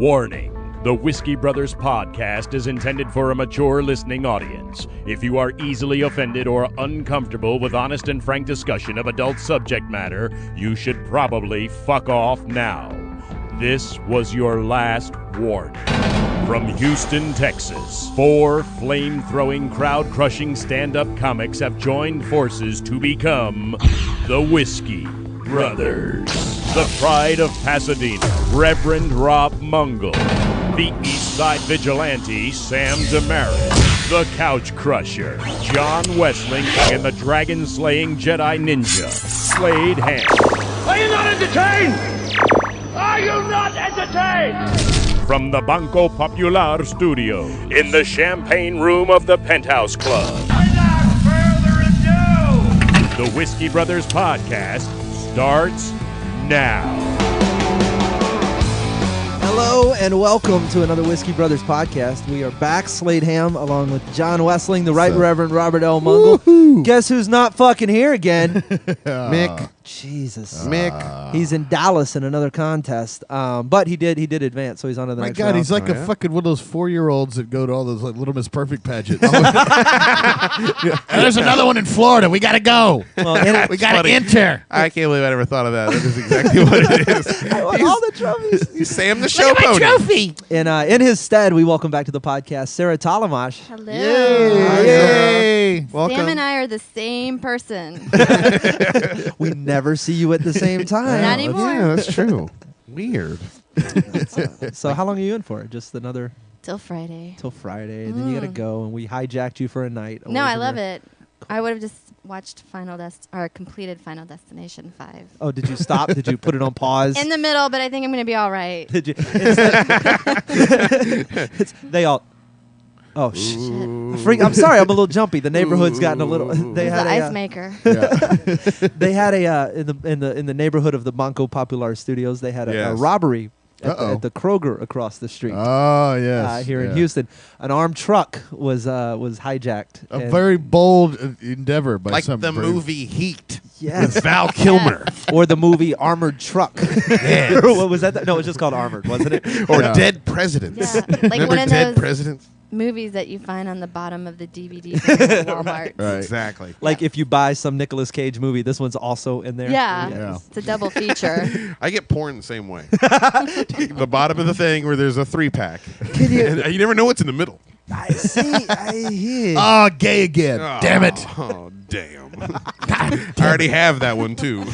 Warning. The Whiskey Brothers podcast is intended for a mature listening audience. If you are easily offended or uncomfortable with honest and frank discussion of adult subject matter, you should probably fuck off now. This was your last warning. From Houston, Texas, 4 flame-throwing, crowd-crushing stand-up comics have joined forces to become the Whiskey Brothers. The pride of Pasadena, Reverend Rob Mungle. The East Side Vigilante, Sam Damaris. The Couch Crusher, John Wessling. And the Dragon-Slaying Jedi Ninja, Slade Ham. Are you not entertained? Are you not entertained? From the Banco Popular studio, in the champagne room of the Penthouse Club. Without further ado, The Whiskey Brothers podcast starts now. Hello and welcome to another Whiskey Brothers podcast. We are back, Slade Ham, along with John Wessling, the Right Reverend Robert L. Mungle. Woo-hoo. Guess who's not fucking here again? Mick. Jesus. Mick. He's in Dallas in another contest, but he did advance, so he's on to the My next God, round. he's like a fucking one of those 4-year-olds that go to all those like Little Miss Perfect pageants. And there's another one in Florida. We got to go. Well, We got to enter. I can't believe I never thought of that. That is exactly what it is. I want all the trophies. He's Sam the show pony. Trophy. And in his stead, we welcome back to the podcast Sarah Tollemache. Hello. Yay. Welcome. Sam and I are the same person. We never see you at the same time. Not anymore. Yeah, that's true. Weird. So how long are you in for? Just another Till Friday. till Friday, and then you got to go, and we hijacked you for a night. No, I love it. I would have just watched completed Final Destination 5. Oh, did you stop? Did you put it on pause? In the middle, but I think I'm going to be all right. Did you? They all. Oh shit! Freak! I'm sorry, I'm a little jumpy. The neighborhood's gotten a little. They It's had the a, ice maker. they had a in the neighborhood of the Banco Popular Studios. They had a Yes. robbery at Uh-oh. the Kroger across the street Oh, yes. here in Yeah. Houston. An armed truck was hijacked. A and- very bold endeavor by Like some the brave- movie Heat yes, with Val Kilmer. or the movie Armored Truck. Yes. What was that? No, it was just called Armored, wasn't it? Or Yeah. Dead Presidents. Yeah, like Remember one of Dead those Presidents? movies that you find on the bottom of the DVD at Walmart. Right. Exactly. Like if you buy some Nicolas Cage movie, this one's also in there. Yeah. Yeah. It's a double feature. I get porn the same way. The bottom of the thing where there's a 3-pack. Can you? And you never know what's in the middle. I see. I hear. Oh, gay again. Damn it. Oh, damn. I already have that one, too.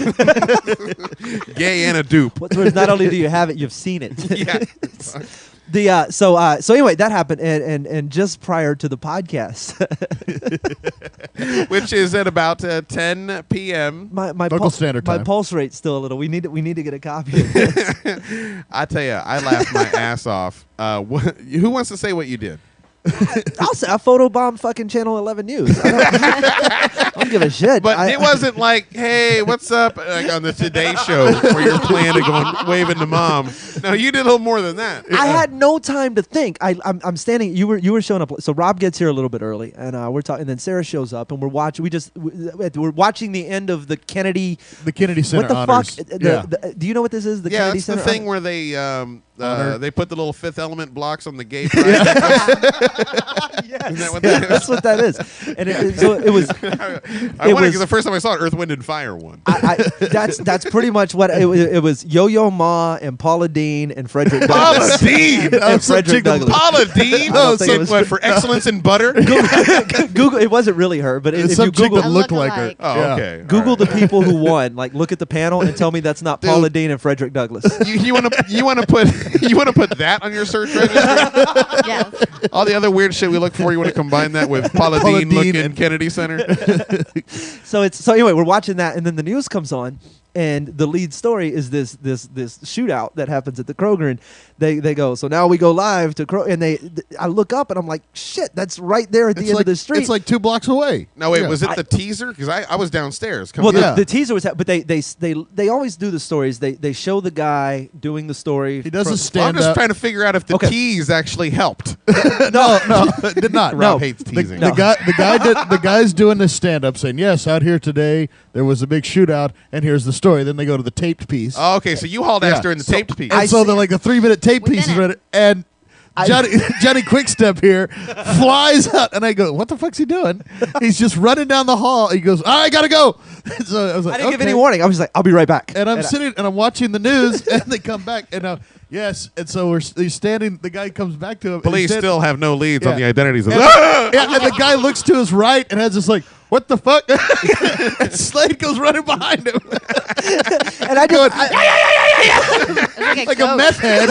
Gay and a dupe. What's worse, not only do you have it, you've seen it. Yeah. So anyway, that happened, and just prior to the podcast, Which is at about 10 p.m. my Local standard my time. pulse rate's still a little. We need to get a copy of this. I tell you, I laughed my ass off. Who wants to say what you did? I'll say I photobombed fucking Channel 11 News. I don't give a shit. But it wasn't like, hey, what's up? Like on the Today Show where you're planning on waving to mom. No, you did a little more than that. I had no time to think. I'm standing. You were showing up. So Rob gets here a little bit early, and we're talking. And then Sarah shows up, and we're watching. We're watching the end of the Kennedy. The Kennedy Center What the honors. fuck? Yeah. Do you know what this is? The Yeah, Kennedy it's the Center thing honor? where they put the little Fifth Element blocks on the gay pride. Yes, Isn't that what that is? that's what that is. And so it was. I It wonder was- because the first time I saw it, Earth, Wind, and Fire won. That's pretty much what it was. Yo-Yo Ma and Paula Dean and Frederick Douglass. Paula Dean! And Frederick Douglass. Paula Dean! I don't think it was- What, for excellence in butter? Google. It wasn't really her, but It's if some you chick Google, that looked like her. Look-alike. Oh, Yeah. okay. Google All the right. people who won. Like, look at the panel and tell me that's not Dude. Paula Dean and Frederick Douglass. You want to put that on your search register? Yes. All the other weird shit we look for, you want to combine that with Paula Paula Dean Dean looking and- Kennedy Center? So anyway, we're watching that, and then the news comes on, and the lead story is this shootout that happens at the Kroger, and they go, so now we go live to Kroger, and I look up and I'm like, shit, that's right there at the end of the street. It's like 2 blocks away. No, wait, Yeah. was it the teaser? Because I was downstairs. well, Yeah. the teaser was, but they always do the stories. They show the guy doing the story. He does a Well, I'm stand just up. trying to figure out if the Okay. tease actually helped. No, it did not. Rob No. hates teasing. The guy's doing this stand up saying, yes, out here today there was a big shootout, and here's the story. story. Then they go to the taped piece. Oh, okay, so you hauled ass Yeah. during the taped piece. And so the 3-minute tape Within piece is it. ready, and Johnny Quickstep here flies out, and I go, "What the fuck's he doing?" He's just running down the hall. He goes, "I gotta go." So I was like, I didn't give "Okay." any warning. I was just like, I'll be right back. And I'm sitting and I'm watching the news, and they come back, and yes, and so he's standing. The guy comes back to him. and he's Police standing- still have no leads on Yeah. the identities of. and, yeah, and the guy looks to his right and has this like, "What the fuck?" And Slade goes running behind him And I just, like a meth head.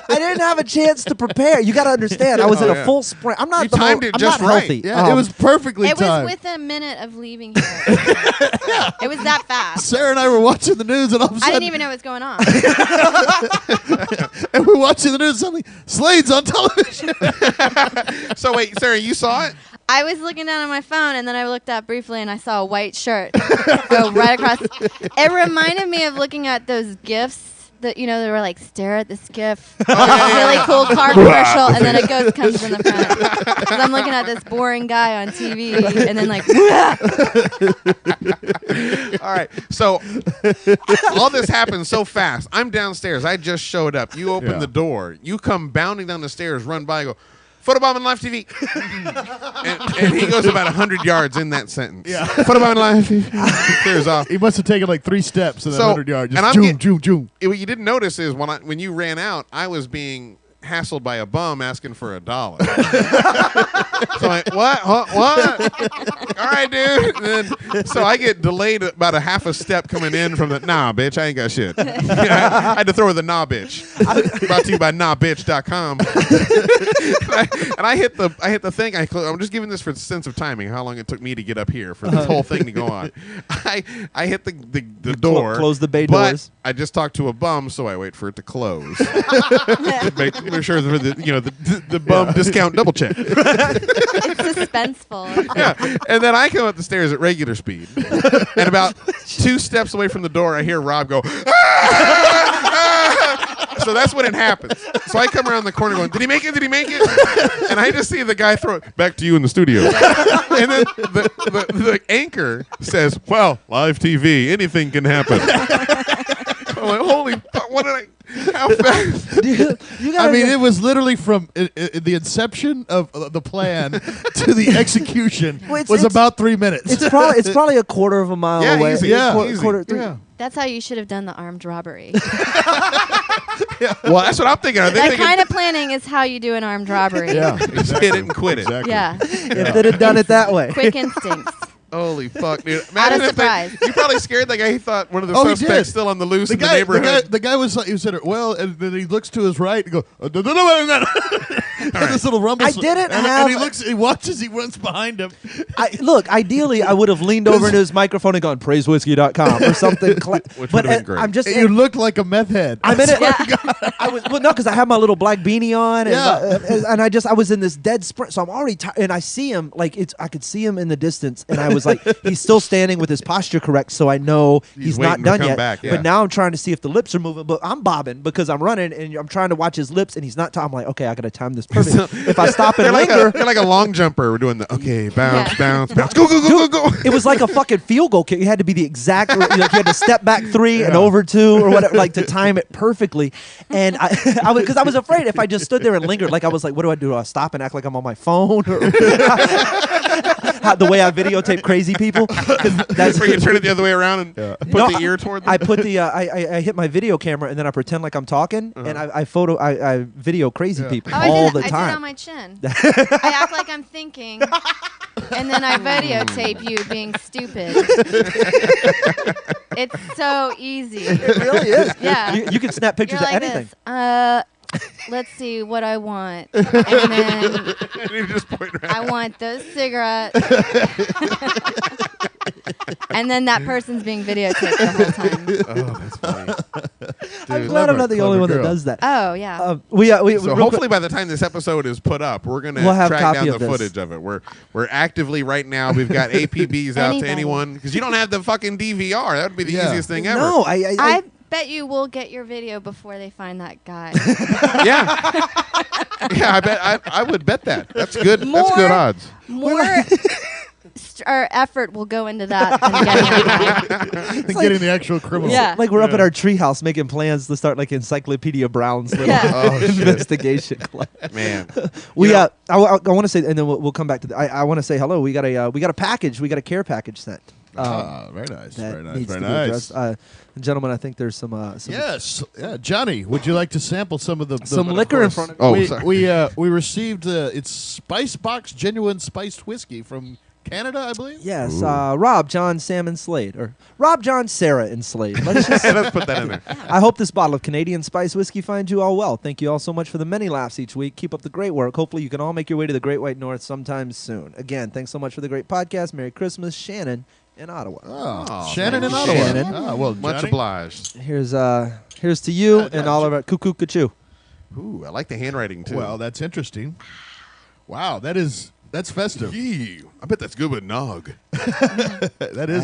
I didn't have a chance to prepare. You got to understand. I was in a full sprint. I'm not. You timed it just I'm not right. healthy. Yeah, it was perfectly It was timed. within a minute of leaving here. It was that fast. Sarah and I were watching the news, and all of a I sudden, didn't even know what was going on. and we're watching the news. And suddenly, Slade's on television. So wait, Sarah, you saw it? I was looking down on my phone, and then I looked up briefly, and I saw a white shirt go right across. It reminded me of looking at those GIFs that, they were like, stare at this GIF. Really cool car commercial, and then a ghost comes in the front. Because I'm looking at this boring guy on TV, and then like, All right. So all this happened so fast. I'm downstairs. I just showed up. You open the door. You come bounding down the stairs, run by, go, "Photobomb and Live TV." and he goes about 100 yards in that sentence. Yeah. "Photobomb and Live TV." Clears off. He must have taken like 3 steps in that So- 100 yards. and Just I'm joom. What you didn't notice is when you ran out, I was being hassled by a bum asking for $1. So I'm like, what? Huh? What? All right, dude. And then, so I get delayed about a half a step coming in from the, "Nah, bitch, I ain't got shit." I had to throw her the "nah, bitch." Brought to you by nahbitch.com. and I hit the thing. I'm just giving this for the sense of timing, how long it took me to get up here for this whole thing to go on. I hit the door. Close the bay but doors. I just talked to a bum, so I wait for it to close. Make sure for the bum discount double check. it's suspenseful. Yeah. And then I come up the stairs at regular speed. And about 2 steps away from the door, I hear Rob go, "Ah!" So that's when it happens. So I come around the corner going, "Did he make it? Did he make it?" And I just see the guy throw it back to you in the studio. And then the anchor says, "Well, live TV, anything can happen." I'm like, holy fuck, what did I... How fast? I mean, it was literally from the inception of the plan to the execution Well, was about 3 minutes. It's probably a quarter of a mile Yeah, away. easy. Yeah. Quarter, Easy. quarter, three. Yeah. That's how you should have done the armed robbery. Well, that's what I'm thinking. Are they That thinking, kind of planning is how you do an armed robbery. Yeah. just hit it and quit it? Exactly. Yeah. If they'd have done it that way. Quick instincts. Holy fuck, dude. Out Imagine of if they, surprise. you probably scared that guy. He thought one of the Oh, he suspects did. still on the loose The in the guy, neighborhood. the guy was like, he said, "Well," and then he looks to his right and go, and this little rumble. I didn't and have- he looks, he watches, he runs behind him. Look, ideally, I would have leaned over into his microphone and gone, praisewhiskey.com or something. Which but would've been great. I'm just You look like a meth head. I'm in it. Yeah. I was no, because I have my little black beanie on, and, Yeah. and I was in this dead sprint, so I'm already tired, and I see him I could see him in the distance, and I was like, he's still standing with his posture correct, so I know he's not waiting to done come yet. back, yeah. But now I'm trying to see if the lips are moving, but I'm bobbing because I'm running, and I'm trying to watch his lips, and he's not. I'm like, okay, I gotta time this perfect. If I stop and linger, They're like a long jumper. We're doing the bounce, Yeah. bounce, bounce. Go, go, go, go, go. it was like a fucking field goal kick. You had to be the exact. Like you had to step back 3 and over 2 or whatever, like to time it perfectly. And I was afraid if I just stood there and lingered, like I was like, what do I do? Do I stop and act like I'm on my phone? Or the way I videotape crazy people. That's where you turn it the other way around and put the ear toward them. I put the I hit my video camera and then I pretend like I'm talking and I video crazy people Oh, all the I did it time. on my chin. I act like I'm thinking, and then I videotape you being stupid. It's so easy. It really is. Yeah. You can snap pictures You're of like anything. this. Let's see what I want. And then You just point around. I want those cigarettes. And then that person's being videotaped the whole time. Oh, that's funny. I'm glad I'm not the only one that girl. does that. Oh, yeah. We So real hopefully quick- by the time this episode is put up, we're gonna We'll have track copy down of the this. footage of it. We're actively right now. We've got APBs out to Anybody. anyone because you don't have the fucking DVR. That would be the Yeah. easiest thing ever. no, I bet you will get your video before they find that guy. Yeah. Yeah, I would bet that. That's good. That's More- good odds. More our effort will go into that than getting that. Getting the actual criminal. Yeah. Like we're up at our treehouse making plans to start like Encyclopedia Brown's little Yeah. investigation club. Man. I want to say, and then we'll come back to. I want to say hello. We got a package. We got a care package sent. Very nice. That Very nice. needs Very to be nice. addressed. Gentlemen, I think there's some Yes. Yeah. Johnny, would you like to sample some of the some liquor in front of Oh, we, sorry. we received it's Spice Box genuine spiced whiskey from Canada, I believe. Yes, Rob, John, Sam, and Slade, or Rob, John, Sarah, and Slade. Let's just, Let's put that in there. I hope this bottle of Canadian Spice Whiskey finds you all well. Thank you all so much for the many laughs each week. Keep up the great work. Hopefully you can all make your way to the Great White North sometime soon. Again, thanks so much for the great podcast. Merry Christmas, Shannon in Ottawa. Oh, Shannon in thank Ottawa. you, Shannon. Oh, well, Much Johnny? obliged. Here's to you and all of our cuckoo cachoo. Ooh, I like the handwriting too. Well, that's interesting. Wow, that's festive. Yee, I bet that's good with nog. That is.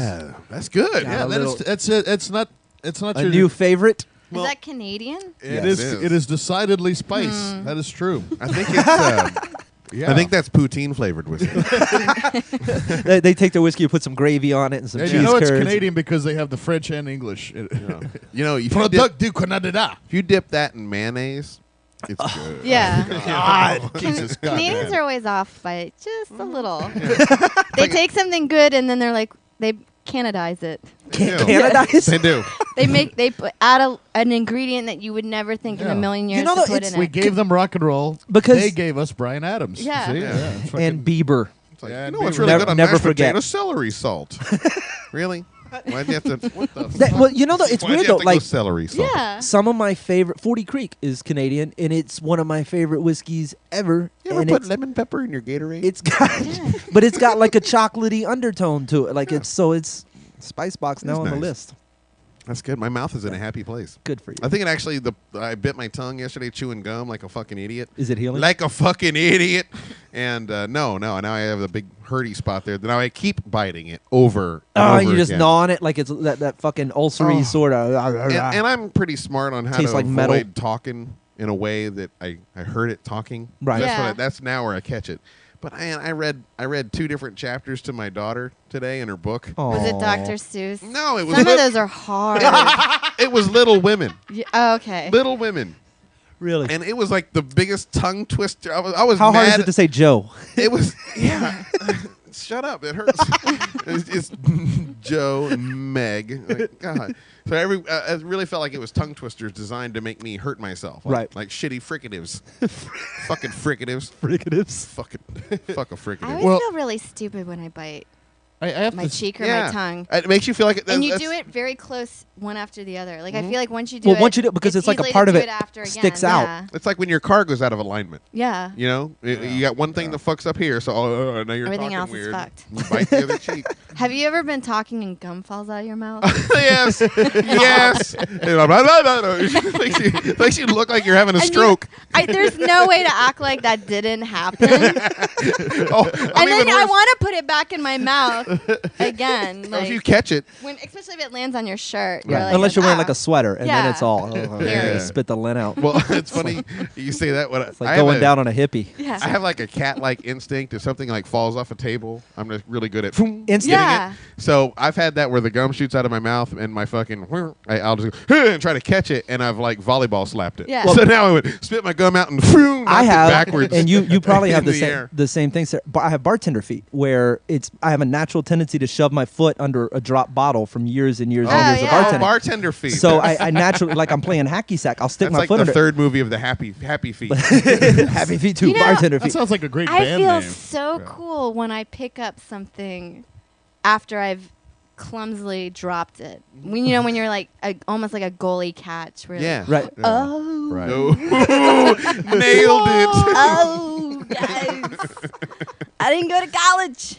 That's good. Yeah. Yeah, a that is. little- It's not. It's not A your new favorite. Is that Canadian? It Yes. is. It is. It is decidedly spice. That is true. I think it's. Yeah. I think that's poutine flavored whiskey. They take their whiskey and put some gravy on it and some And cheese you know it's curds. Canadian because they have the French and English. You know, if you, Product du Canada. if you dip that in mayonnaise, it's good. Yeah. God, Jesus God. Canadians are always off by just a little. They take something good and then they're like, they Canadize it. They do. Canadize? They do. Add an ingredient that you would never think in Yeah. a million years You know, to though, put it's- in We it. gave them rock and roll Because- they gave us Bryan Adams. Yeah. See? Yeah. It's fucking- And Bieber. It's like, Yeah, you know and what's be- really Never- good on never mashed forget. potato? Celery salt. Really? Why'd you have to? What the? Well, you know, though, it's Why'd weird you though. have to go Like celery salt. Yeah. some of my favorite, 40 Creek is Canadian, and it's one of my favorite whiskeys ever. You ever and put it's, lemon pepper in your Gatorade? it's got, but it's got like a chocolatey undertone to it. Like it's Spice Box now It's on the nice. list. That's good. My mouth is in a happy place. Good for you. I think it actually. I bit my tongue yesterday chewing gum like a fucking idiot. Is it healing? Like a fucking idiot. And no. Now I have a big hurty spot there. Now I keep biting it over. And Oh, over you just again. gnaw on it like it's that fucking ulcery Oh. sort of. And I'm pretty smart on how Tastes to like avoid metal. talking in a way that I heard it talking. Right. That's, Yeah. that's now where I catch it. But I read 2 different chapters to my daughter today in her book. Was it Aw. Dr. Seuss? No, it was Some of lit- those are hard. It was Little Women. Yeah, oh, okay. Little Women. Really? And it was like the biggest tongue twister. I was How mad. hard is it to say Joe? It was, yeah. Shut up. It hurts. it's Joe and Meg. Like, God. So it really felt like it was tongue twisters designed to make me hurt myself. Right. Like shitty fricatives. Fucking fricatives. Fricatives. Fuck a I fricative. always Well- feel really stupid when I bite I have my to cheek or Yeah. my tongue. It makes you feel like it. And you that's- do it very close one after the other. Like I feel like once you do Well, it, once you do it, because it's like a easy part to of do it after sticks again. out. It's like when your car goes out of alignment. Yeah. You know, you got one thing that fucks up here, so now you're Everything talking else is weird. fucked. You bite the other cheek. Have you ever been talking and gum falls out of your mouth? Yes, yes. makes you look like you're having a And stroke. There's no way to act like that didn't happen. and Oh, then I want to put it back in my mouth again. If Like you catch it, especially if it lands on your shirt. You're Right. like, Unless you're wearing like "Ah." a sweater, and then Yeah. it's all. Yeah. Spit the lint out. well, it's funny you say that. When It's like I have going down on a hippie. Yeah. I have like a cat-like instinct. If something like falls off a table, I'm just really good at Instant. Yeah. So I've had that where the gum shoots out of my mouth and my fucking I'll just go and try to catch it, and I've like volleyball slapped it. Yeah. So now I would spit my gum out and knock I it have, backwards. and you probably have in the air. same thing. Sarah. I have bartender feet, where I have a natural tendency to shove my foot under a drop bottle from years and years Oh, and years yeah. of bartending. Bartender feet. So I naturally, like I'm playing hacky sack, I'll stick That's my like foot the under. third movie of the Happy Feet. Happy feet too, You know, bartender That feet. sounds like a great I band feel name. so cool when I pick up something after I've clumsily dropped it. When when you're like almost like a goalie catch. Where you're Yeah. like, Right. oh. Right. Oh, nailed it. Oh, guys. I didn't go to college.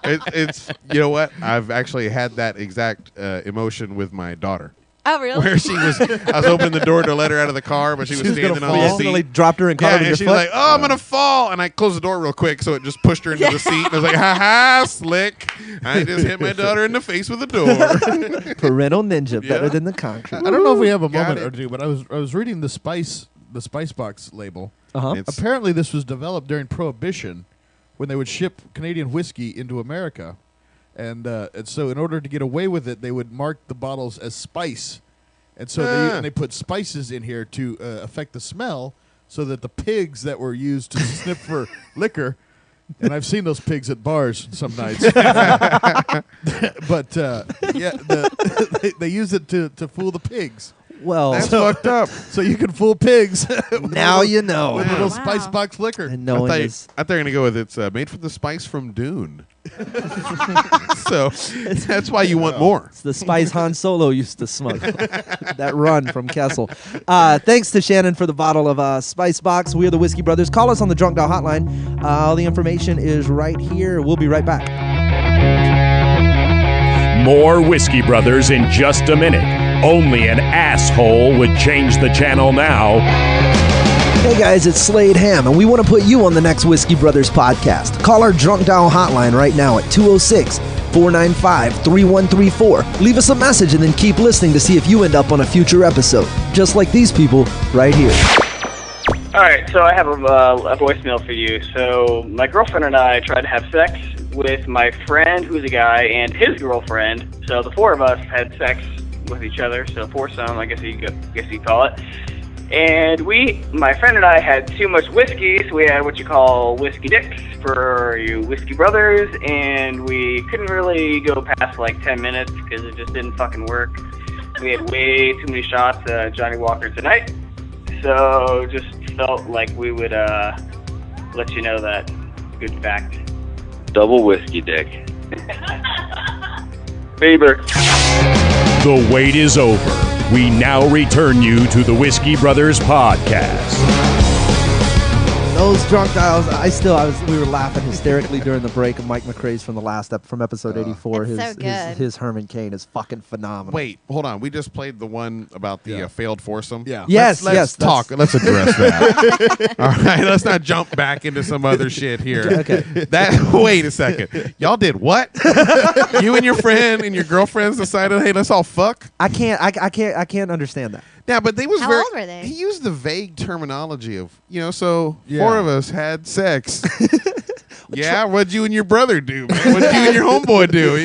It's you know what? I've actually had that exact emotion with my daughter. Oh, really? Where I was opening the door to let her out of the car, but she was She was gonna standing You on the accidentally seat. dropped her in car Yeah, with your and she's foot. like, "Oh, I'm gonna fall," and I closed the door real quick, so it just pushed her into the seat. And I was like, "Ha ha, slick! I just hit my daughter in the face with a door." Parental ninja, better Yeah. than the concrete. I don't know if we have a Got moment it. or two, but I was reading the spice box label. Uh-huh. It's- Apparently, this was developed during Prohibition, when they would ship Canadian whiskey into America. And so in order to get away with it, they would mark the bottles as spice. And so they put spices in here to affect the smell so that the pigs that were used to sniff for liquor, and I've seen those pigs at bars some nights. But, they use it to fool the pigs. Well, That's fucked up. So you can fool pigs. now you know. With little Wow. spice box liquor. And I knowing thought is you were going to go with it's made from the spice from Dune. So that's why you want more. it's the spice Han Solo used to smoke. That run from Kessel. Thanks to Shannon for the bottle of Spice Box. We are the Whiskey Brothers. Call us on the Drunk Dial hotline. All the information is right here. We'll be right back. More Whiskey Brothers in just a minute. Only an asshole would change the channel now. Hey guys, it's Slade Ham, and we want to put you on the next Whiskey Brothers podcast. Call our Drunk Dial hotline right now at 206-495-3134. Leave us a message and then keep listening to see if you end up on a future episode. Just like these people right here. All right, so I have a voicemail for you. So my girlfriend and I tried to have sex with my friend, who's a guy, and his girlfriend. So the four of us had sex with each other. So foursome, I guess you call it. And my friend and I had too much whiskey, so we had what you call whiskey dicks for you whiskey brothers, and we couldn't really go past like 10 minutes because it just didn't fucking work. We had way too many shots of Johnny Walker tonight, so just felt like we would let you know that good fact. Double whiskey dick. Bieber. The wait is over. We now return you to the Whiskey Brothers podcast. Those Drunk Dials, we were laughing hysterically during the break of Mike McRae's from episode 84. It's so good. His Herman Cain is fucking phenomenal. Wait, hold on. We just played the one about the failed foursome. Yeah. Yes, Let's talk. Let's address that. All right. Let's not jump back into some other shit here. Okay. Wait a second. Y'all did what? You and your friend and your girlfriends decided, hey, let's all fuck. I can't understand that. Yeah, but they was How very. old were they? He used the vague terminology of, so four of us had sex. Yeah, what'd you and your brother do, man? What'd you and your homeboy do?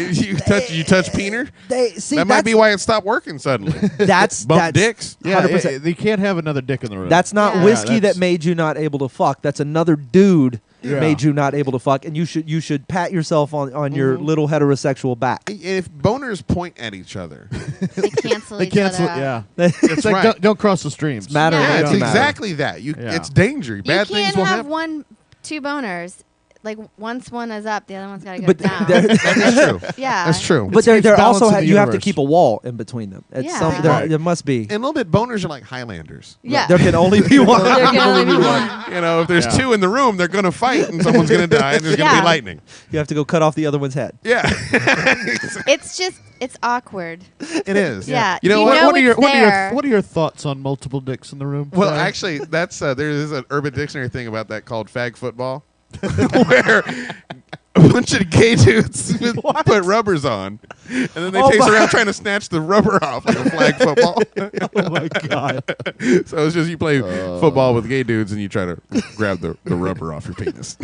You touch Peener? That might be why it stopped working suddenly. That's Bump dicks. Yeah, 100%. they can't have another dick in the room. That's not Yeah. whiskey Yeah, that made you not able to fuck. That's another dude Yeah. made you not able to fuck, and you should pat yourself on your little heterosexual back. If boners point at each other, They cancel They each other cancel. out. Yeah. It's It's like right. don't cross the streams. matter. yeah, it it's don't matter. exactly that. Yeah. It's danger. You Bad things can't will have happen. two boners. Like once one is up, the other one's got to go But down. That's true. Yeah. That's true. But It's there also balance in the you have to universe. keep a wall in between them. At Yeah. some, Right. there must be. And a little bit boners are like Highlanders. Yeah. There can only be one. There can only be one. If there's two in the room, they're going to fight and someone's going to die and there's going to Yeah. be lightning. You have to go cut off the other one's head. Yeah. It's awkward. It is. Yeah. You know You what? know What are your it's there. what are your thoughts on multiple dicks in the room? Well, Sarah? actually, that's there is an Urban Dictionary thing about that called fag football, where a bunch of gay dudes put rubbers on, and then they chase around trying to snatch the rubber off like a flag football. Oh my god! So it's just you play football with gay dudes and you try to grab the rubber off your penis.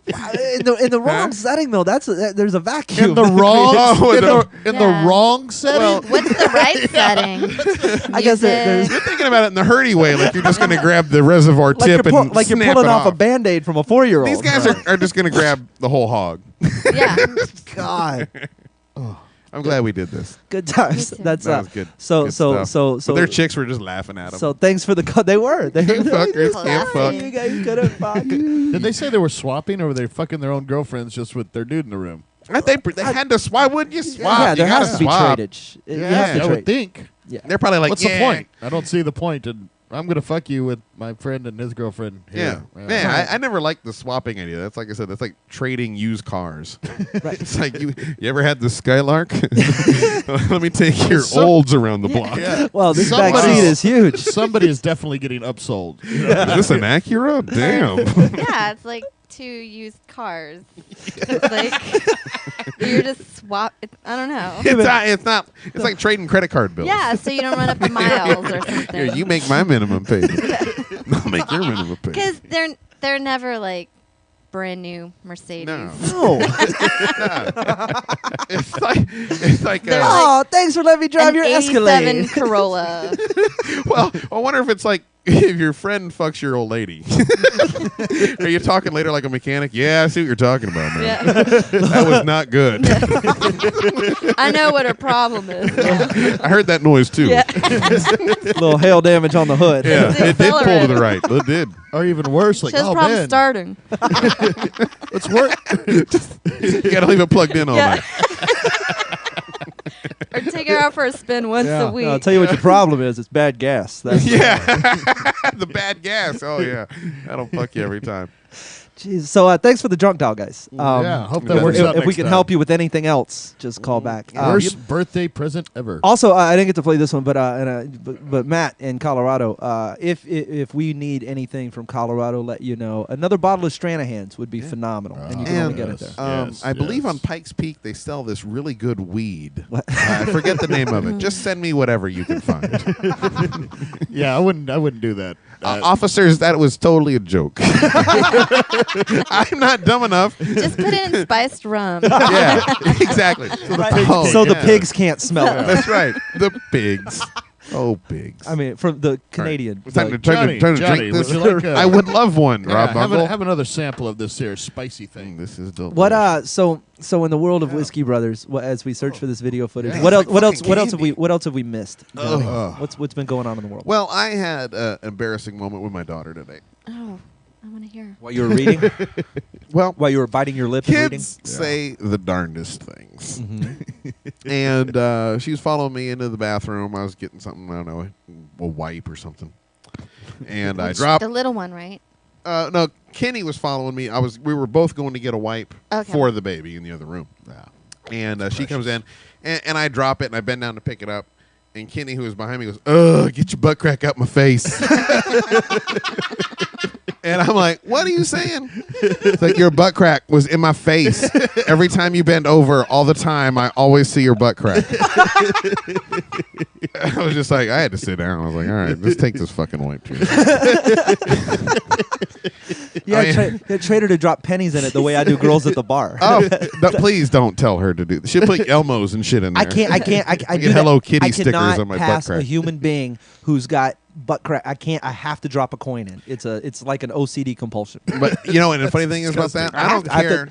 In the wrong setting though, there's a vacuum. in the wrong Oh, in Yeah. the wrong setting. Well, What's the right setting? I guess there's you're thinking about it in the hurdy way, like you're just going to grab the reservoir like tip you're, and like you're snap pulling it off a Band-Aid from a 4-year-old. These guys are just going to grab the whole hog. Yeah. God, I'm glad we did this. good times. Me too. That's That was good. So good so stuff. so But so their chicks were just laughing at them. So thanks for the they were they Can't fuckers, can't fuck. You guys couldn't fuck. Did they say they were swapping, or were they fucking their own girlfriends just with their dude in the room? They had to. Why wouldn't you swap? Yeah, You there gotta has to be swap. tradage. You Yeah. have to I trade. would think. Yeah. They're probably like, What's yeah. the point? I don't see the point. And I'm gonna fuck you with my friend and his girlfriend. Yeah, Here. man. I never liked the swapping idea. That's like I said. That's like trading used cars. It's like you ever had the Skylark? Let me take your olds around the block. Yeah. Well, this back Somebody's- seat is huge. Somebody is definitely getting upsold. Is this an Acura? Damn. Yeah, it's like two used cars. It's like you're just swap. I don't know. It's not. It's like trading credit card bills. Yeah, so you don't run up the miles or Here, something. you make my minimum payment. I'll make your minimum payment. Because they're never like brand new Mercedes. No. No. It's like They're Oh, thanks for letting me drive An your 87 Escalade. Corolla. well, I wonder if it's like if your friend fucks your old lady. Are you talking later like a mechanic? Yeah, I see what you're talking about, man. Yeah. That was not good. I know what her problem is. I heard that noise too. Yeah. Little hail damage on the hood. Yeah, The it did pull to the accelerator. right. It did. Or even worse, like, She has oh problems man, starting. let's work. You got to leave it plugged in all Yeah. night. Or take her out for a spin once a week. No, I'll tell you what your problem is. It's bad gas. That's Yeah, the bad gas. Oh yeah, that'll fuck you every time. Jeez. So thanks for the drunk dial, guys. Yeah, hope that if- works if, out if we next can time. help you with anything else, just call back. Worst birthday present ever. Also, I didn't get to play this one, but Matt in Colorado, if we need anything from Colorado, let you know. Another bottle of Stranahan's would be phenomenal, and you can only get it there. Yes, I believe yes. on Pikes Peak they sell this really good weed. What? I forget the name of it. Just send me whatever you can find. Yeah, I wouldn't do that. Officers, that was totally a joke. I'm not dumb enough. Just put it in spiced rum. Yeah, exactly. So the pigs can't smell it. That's right. The pigs. Oh, pigs. I mean, from the Canadian. Time to Johnny, drink Johnny, this. would you like, I would love one, yeah, Rob have, Mungle. have another sample of this here spicy thing. This is delicious. What so in the world of Whiskey Brothers, as we search for this video footage, Yeah. what else It's like fucking what else have we missed? Johnny? Ugh. What's been going on in the world? Well, I had an embarrassing moment with my daughter today. Oh, I want to hear. While you were reading, Well, while you were biting your lip and reading. kids say the darndest things. Mhm. And she was following me into the bathroom. I was getting something, I don't know, a wipe or something. And I dropped. The little one, right? No, Kenny was following me. We were both going to get a wipe Okay. for the baby in the other room. And she comes in, and I drop it, and I bend down to pick it up. And Kenny, who was behind me, goes, "Ugh, get your butt crack out my face." And I'm like, "What are you saying?" It's like, your butt crack was in my face. Every time you bend over, all the time, I always see your butt crack. I was just like, I had to sit down. I was like, all right, let's take this fucking wipe. Yeah, trade her to drop pennies in it the way I do girls at the bar. Oh, no, please don't tell her to do this. She'll put Elmos and shit in there. I can't. I Get do that. Hello Kitty I stickers cannot on my butt pass crack. a human being who's got butt crack. I can't. I have to drop a coin in. It's like an OCD compulsion. But you know, and the funny thing is about that, I don't care.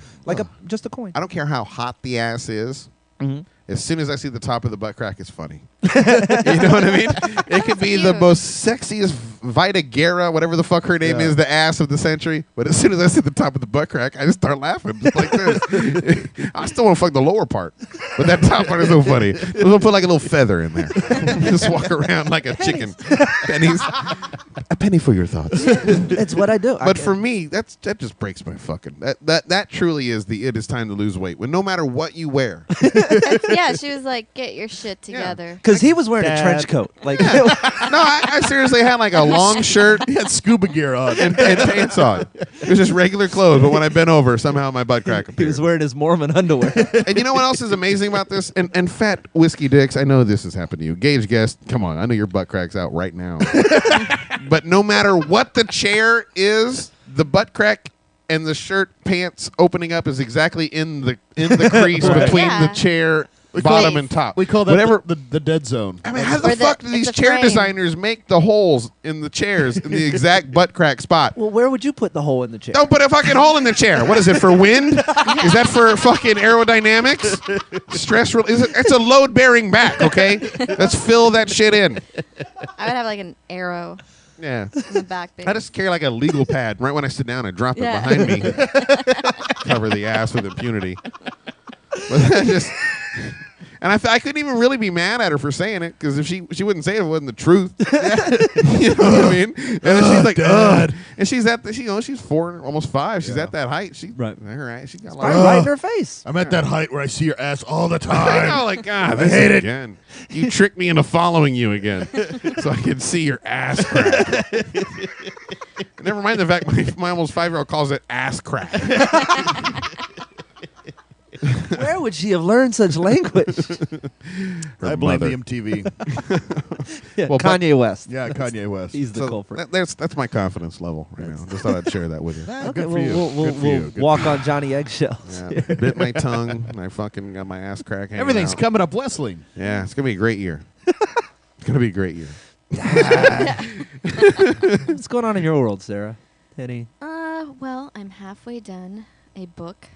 Just a coin. I don't care how hot the ass is. Mhm. As soon as I see the top of the butt crack, it's funny. You know what I mean? It could be the cute. most sexiest Vita Guerra, whatever the fuck her name is, the ass of the century. But as soon as I see the top of the butt crack, I just start laughing just like this. I still want to fuck the lower part, but that top part is so funny. We'll put like a little feather in there. Just walk around like a chicken. Pennies. A penny for your thoughts. It's what I do. But for me, that just breaks my fucking. That truly is it is time to lose weight. When no matter what you wear. Yeah, she was like, "Get your shit together." because he was wearing a Dad. trench coat, like No, I seriously had like a long shirt He had scuba gear on. and pants on. It was just regular clothes, but when I bent over, somehow my butt crack he appeared. was wearing his Mormon underwear. And you know what else is amazing about this? And fat whiskey dicks, I know this has happened to you. Gage guest, come on, I know your butt crack's out right now. But no matter what the chair is, the butt crack and the shirt pants opening up is exactly in the crease Right. between Yeah. the chair We call bottom it- and top. We call that whatever. the dead zone. I mean, how Or the fuck do it's these a chair frame. designers make the holes in the chairs in the exact butt crack spot? Well, where would you put the hole in the chair? Don't put a fucking hole in the chair. What is it, for wind? Is that for fucking aerodynamics? Stress? It's a load-bearing back, okay? Let's fill that shit in. I would have like an arrow Yeah. in the back. I just carry like a legal pad. Right when I sit down, I drop Yeah. it behind me. Cover the ass with impunity. But I just... And I couldn't even really be mad at her for saying it, because if she wouldn't say it, if it wasn't the truth. You know what I mean? And then she's like, Dad. ugh. And she's at the, she's 4, almost 5. She's at that height. She, Right. Her, she got Right, like, right in her face. I'm at that height where I see your ass all the I time. know, like, God, I this hate it. again. You tricked me into following you again, so I can see your ass crack. Never mind the fact my almost 5-year-old calls it ass crack. Where would she have learned such language? Her I blame mother. the MTV. Yeah, Well, but- Kanye West. Yeah, Kanye West. He's the So culprit. that's my confidence level right now. Just thought I'd share that with you. Ah, Okay, good for you. we'll Good for you. we'll Good walk for you. on Johnny eggshells. Yeah, bit my tongue. And I fucking got my ass crack hanging Everything's out. coming up Wessling. Yeah, it's gonna be a great year. It's gonna be a great year. What's going on in your world, Sarah? Any? Well, I'm halfway done a book.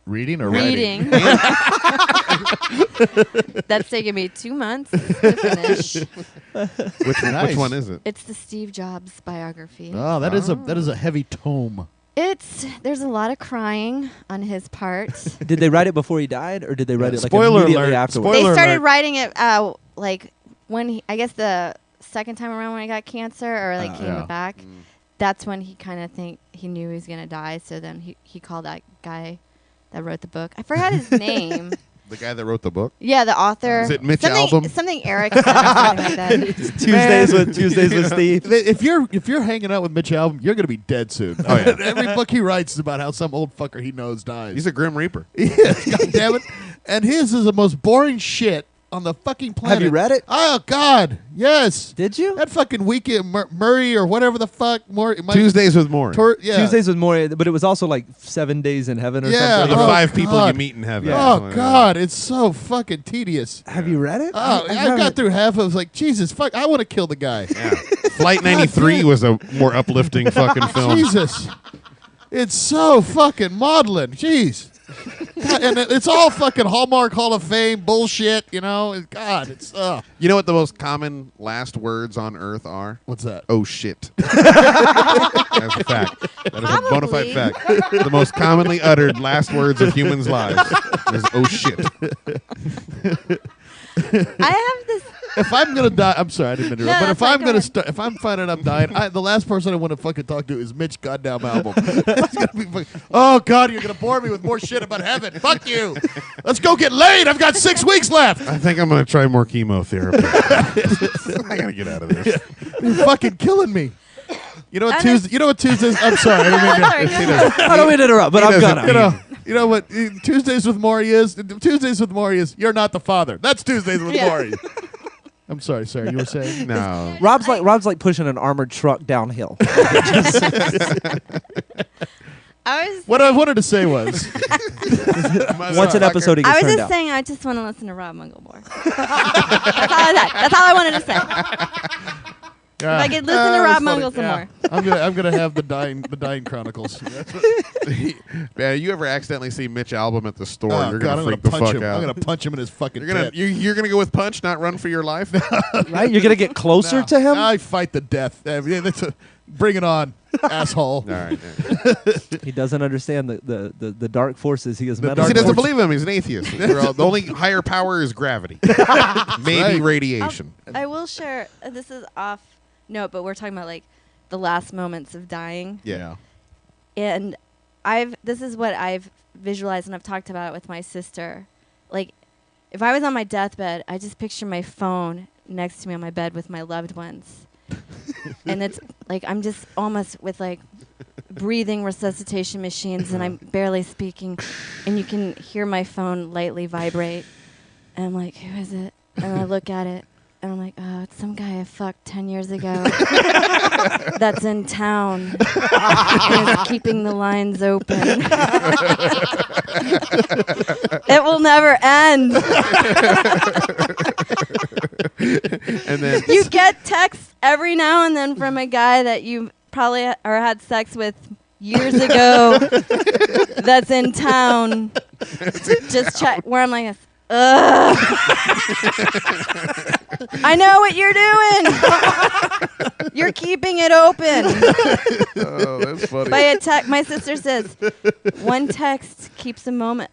Reading or Reading. That's taken me 2 months to finish. Which one is it? It's the Steve Jobs biography. Oh, that is a heavy tome. There's a lot of crying on his part. Did they write it before he died, or did they write it like Spoiler immediately alert. afterwards? They Spoiler started alert. writing it like when I guess the second time around when he got cancer or like came yeah. back. That's when he kind of he knew he was gonna die. So then he called that guy that wrote the book. I forgot his name. The guy that wrote the book? Yeah, the author. Is it Mitch something, Albom? Something Erickson or something like that. Tuesdays with Steve. If you're hanging out with Mitch Albom, you're gonna be dead soon. Oh, yeah. Every book he writes is about how some old fucker he knows dies. He's a Grim Reaper. He is, God damn it. And his is the most boring shit on the fucking planet. Have you read it? Oh God, yes. Did you? That fucking weekend Murray or whatever the fuck Tuesdays with Maury. Yeah. Tuesdays with Maury, but it was also like 7 days in heaven or Yeah, something. The oh, 5 people God. you meet in heaven. Oh God, it's so fucking tedious. Have you read it? Oh, I got through half. I was like, Jesus, fuck! I want to kill the guy. Yeah. Flight 93 was a more uplifting fucking film. Jesus, it's so fucking maudlin. Jeez. God, and it's all fucking Hallmark Hall of Fame bullshit, you know. God, it's You know what the most common last words on Earth are? what's that? Oh shit. That's a fact. That is a bona fide Probably. fact. The most commonly uttered last words of humans' lives is oh shit. I have this. If I'm gonna die, I'm sorry, I didn't mean to interrupt. No, But if that's I'm fine, gonna go ahead. if I'm finding I'm dying, the last person I want to fucking talk to is Mitch goddamn Albom. It's gonna be oh God, you're gonna bore me with more shit about heaven. Fuck you. Let's go get laid. I've got 6 weeks left. I think I'm going to try more chemotherapy. I got to get out of this. You're fucking killing me. You know what And Tuesday? You know what Tuesdays? I'm sorry. I didn't mean to- Sorry, go ahead. I don't mean to interrupt, but He I'm doesn't- gonna. You know what Tuesdays with Maury is? Tuesdays with Maury is you're not the father. That's Tuesdays with Yeah. Maury. I'm sorry, Sarah. You were saying? No. Rob's like pushing an armored truck downhill. What I wanted to say was, Once an episode, he gets I was turned just out. saying I just want to listen to Rob Mungle more. That's all I wanted to say. If I could listen to Rob Mungle some more. I'm gonna have the dying chronicles. That's what- Man, you ever accidentally see Mitch Albom at the store, Oh, you're God, going I'm to gonna freak the punch fuck him. out. I'm gonna punch him in his fucking. tit. You're gonna go with punch, not run for your life? Right? You're gonna get closer to him. I fight the death. Bring it on, asshole. All right. He doesn't understand the dark forces he is meddling dark He with. doesn't believe him. He's an atheist. The only higher power is gravity. Maybe right. radiation. I will share. This is off note, but we're talking about like the last moments of dying. Yeah. And this is what I've visualized, and I've talked about it with my sister. Like, if I was on my deathbed, I just picture my phone next to me on my bed with my loved ones. And it's like I'm just almost with like breathing resuscitation machines, and I'm barely speaking, and you can hear my phone lightly vibrate. And I'm like, who is it? And I look at it, and I'm like, oh, it's some guy I fucked 10 years ago that's in town and is keeping the lines open. It will never end. And then You get texts every now and then from a guy that you probably or had sex with years ago that's in town. Just check where I'm like, ugh. I know what you're doing. You're keeping it open. oh, that's funny. By a text, my sister says, one text keeps a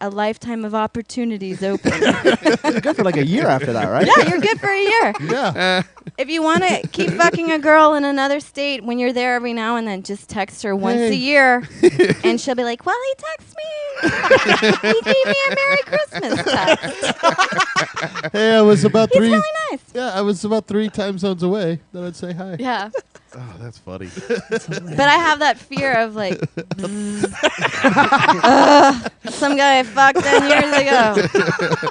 lifetime of opportunities open. You're good for like a year after that, right? Yeah, you're good for a year. Yeah. If you want to keep fucking a girl in another state when you're there every now and then, just text her once a year, and she'll be like, well, he texted me. He gave me a Merry Christmas text. Hey, I was about He's three. really nice. Yeah, I was about 3 time zones away. Then I'd say hi. Yeah. Oh, that's funny. But I have that fear of like, some guy I fucked 10 years ago.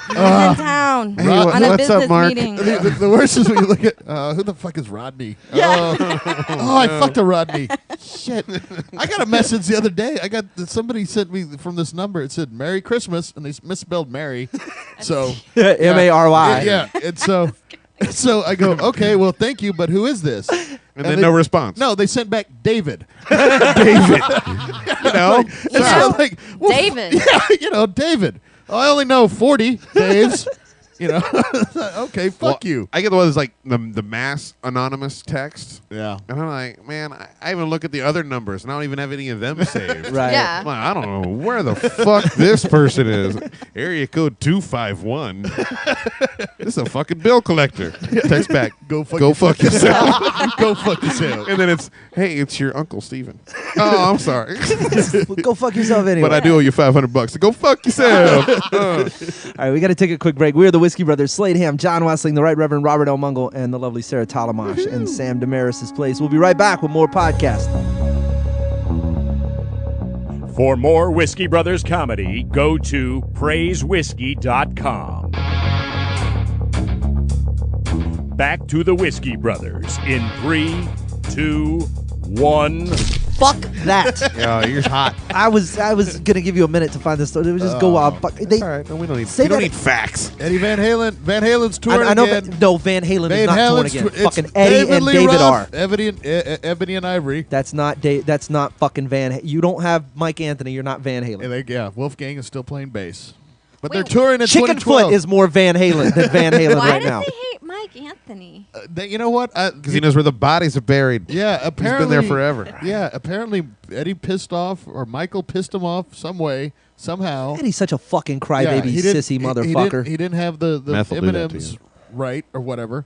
He's in town Hey, on a what's business up, Mark? meeting. The worst is when you look at who the fuck is Rodney? Yeah. Oh, I fucked a Rodney. Shit. I got a message the other day. Somebody sent me from this number. It said Merry Christmas, and they misspelled Mary. So M-A-R-Y. Yeah. And so I go, okay, well, thank you, but who is this? And then no response. No, they sent back David. David. You know? Like, well, David. Yeah, David. Oh, I only know 40 Daves. Okay, fuck you. I get the one that's like the mass anonymous text. Yeah. And I'm like, man, I even look at the other numbers, and I don't even have any of them saved. Right. Yeah. I'm like, I don't know where the fuck this person is. Area code 251. This is a fucking bill collector. Text back. Go fuck yourself. Go fuck yourself. And then it's, hey, it's your Uncle Steven. Oh, I'm sorry. Go fuck yourself anyway. But I do owe you $500. So go fuck yourself. All right, we got to take a quick break. We are the Whiskey Brothers, Slade Ham, John Wessling, the Right Reverend Robert L. Mungle, and the lovely Sarah Tollemache and Sam Damaris' place. We'll be right back with more podcast. For more Whiskey Brothers comedy, go to praisewhiskey.com. Back to the Whiskey Brothers in 3, 2, 1. Fuck that. Yeah, you're hot. I was gonna give you a minute to find this story. It would just go wild. Fuck. They, All right, no, we don't need. Say We don't that- need facts. Eddie Van Halen. Van Halen's touring I know, again. but no, Van Halen is Van not touring Halen's again. it's Fucking Eddie and Lee David Roth, are. Ebony and Ivory. That's not That's not fucking Van. You don't have Mike Anthony. You're not Van Halen. Yeah, Wolfgang is still playing bass. But Wait, they're touring in Chicken 2012. Foot is more Van Halen than Van Halen Why right does now. he hate Mike Anthony? You know what? Because he knows where the bodies are buried. Yeah, He's apparently. been there forever. Yeah, apparently Eddie pissed off, or Michael pissed him off some way, somehow. Eddie's such a fucking crybaby, sissy motherfucker. He didn't have the Meth will do that to M&Ms you. right or whatever.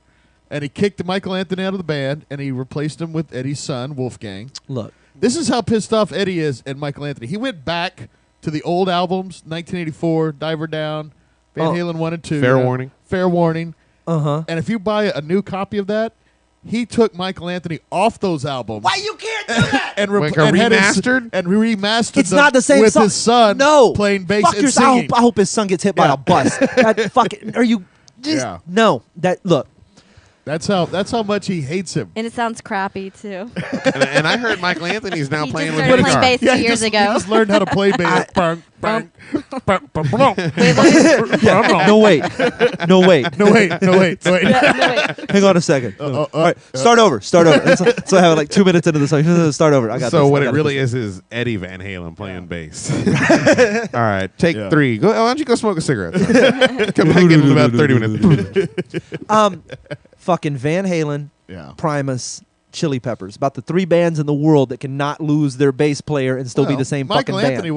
And he kicked Michael Anthony out of the band, and he replaced him with Eddie's son, Wolfgang. Look, This is how pissed off Eddie is and Michael Anthony. He went back to the old albums, 1984, Diver Down, Van Halen 1 and 2. Fair Warning. Fair Warning. uh-huh. And if you buy a new copy of that, he took Michael Anthony off those albums. Why you can't do that? And, Like and had his- remastered? and remastered It's them not the same with song. his son No. playing bass Fuck and yourself. singing. I hope his son gets hit by Yeah. a bus. That fucking. Are you? Just, Yeah. No. That look. That's how much he hates him. And it sounds crappy too. And I heard Michael Anthony's now He playing just with started guitar. playing bass 2 he years just, ago. He just learned how to play bass. Bang, bang. No wait. No wait. No wait. No, wait. Hang on a second. All right. Start over. So I have like 2 minutes into the song. Start over. I got So this. what I it got really this. is Eddie Van Halen playing bass. All right, take Yeah. 3. Go. Why don't you go smoke a cigarette? Come back in about 30 minutes. Fucking Van Halen, Yeah. Primus, Chili Peppers. About the 3 bands in the world that cannot lose their bass player and still be the same Michael fucking Anthony band.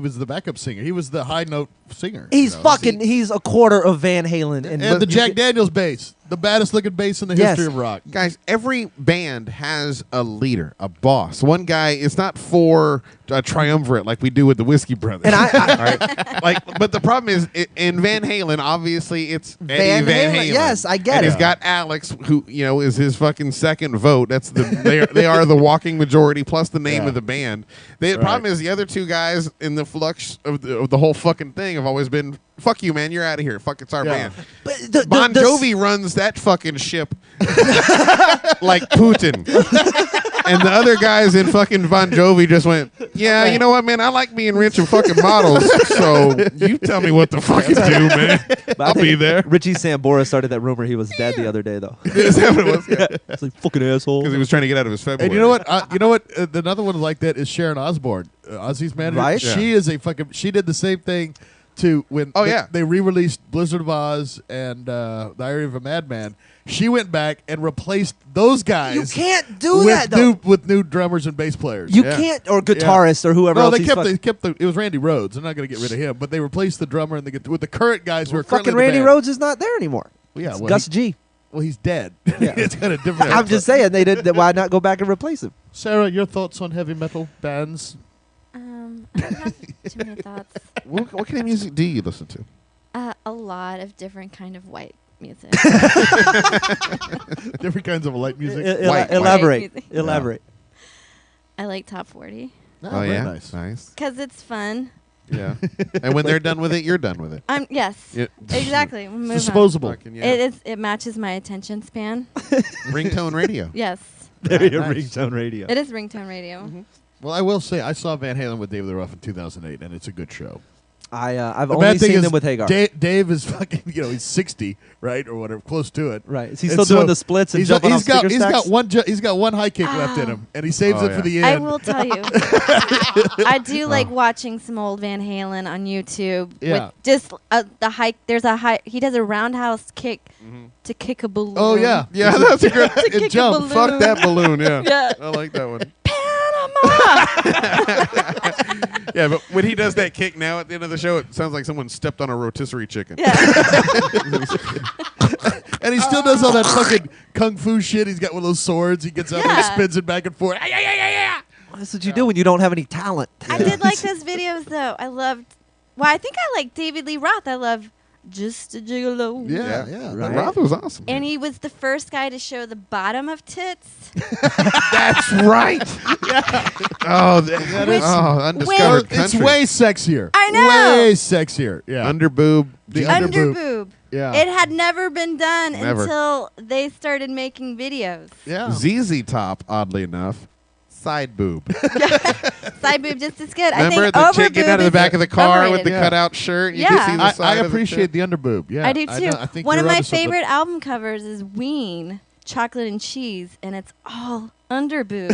was the backup singer. He was the high note singer. He's you know. fucking. He's a quarter of Van Halen. And the Jack Daniels bass, the baddest looking bass in the history of rock. Guys, every band has a leader, a boss. One guy. It's not for a triumvirate like we do with the Whiskey Brothers. And I All right? But the problem is, in Van Halen, obviously it's Eddie Van Halen. Yes, I get and it. he's got Alex, who is his fucking second vote. That's they are the walking majority plus the name Yeah. of the band. The problem is the other 2 guys in the flux of the whole fucking thing have always been, fuck you, man, you're out of here. Fuck, it's our Yeah. band. But Bon Jovi runs that fucking ship like Putin. And the other guys in fucking Bon Jovi just went, yeah, you know what, man? I like being rich and fucking models. So you tell me what to fucking do, man. I'll be there. Richie Sambora started that rumor he was dead the other day, though. Is that what it was? Because It's like fucking asshole. he was trying to get out of his February. And you know what? Another one like that is Sharon Osbourne, Ozzy's manager. Right. She is a fucking. She did the same thing to when. Oh, yeah. They re-released Blizzard of Oz and Diary of a Madman. She went back and replaced those guys. You can't do with that, though. with new drummers and bass players. You can't, or guitarist, or whoever No, else. they he's kept. fucking- They kept the. It was Randy Rhoads. They're not going to get rid of him, but they replaced the drummer and with the current guys who are currently fucking in the Randy band. Rhoads is not there anymore. Yeah, It's well, Gus G. Well, he's dead. It's kind of different. I'm just saying they did. Why not go back and replace him? Sarah, your thoughts on heavy metal bands? I don't have too many thoughts. what kind of music do you listen to? A lot of different kind of white music. Different kinds of light music. Elaborate. White music. Elaborate. I like top 40 Oh, very yeah? nice. because it's fun. Yeah. And when they're done with it, you're done with it. Yes, Yeah. exactly. We'll move on. Disposable. Fucking, yeah. It matches my attention span. Ringtone radio. Yes, There you go, Nice. ringtone radio. it is ringtone radio. Mm-hmm. Well, I will say I saw Van Halen with David Lee Roth in 2008, and it's a good show. I've The only bad thing seen is them with Hagar. Dave is fucking, he's 60, right, or whatever, close to it. Right. Is he And still doing the splits and he's jumping off sticker he's stacks? got one high kick left in him, and he saves Oh, it for yeah. the end. I will tell you, I do like watching some old Van Halen on YouTube. Yeah. With just the hike. There's a high. He does a roundhouse kick to kick a balloon. Oh yeah, Yeah, that's a good. To kick a jump. balloon. Fuck that balloon. Yeah. Yeah. I like that one. Panama. Yeah, but when he does that kick now at the end of the show, it sounds like someone stepped on a rotisserie chicken. Yeah. and he still does all that fucking kung fu shit. He's got one of those swords. He gets out there, and Yeah. spins it back and forth. That's what you do when you don't have any talent. I did like those videos though. I loved. Well, I think I like David Lee Roth. I love Just a Gigolo. Yeah. Right. Roth was awesome. And he was the first guy to show the bottom of tits. That's right. Oh, Which- undiscovered It's country. way sexier. I know. Way sexier. Yeah. Underboob. The Underboob. Yeah. It had never been done Never. until they started making videos. yeah. ZZ Top, oddly enough, side boob. Side boob just as good. Remember I think the over chick getting out of the boob back of the car with overrated. the cutout shirt? You Yeah. can see the I side of the appreciate shit. the underboob. Yeah. I do too. I think One of you're my onto something. favorite album covers is Ween, Chocolate and Cheese, and it's all underboob.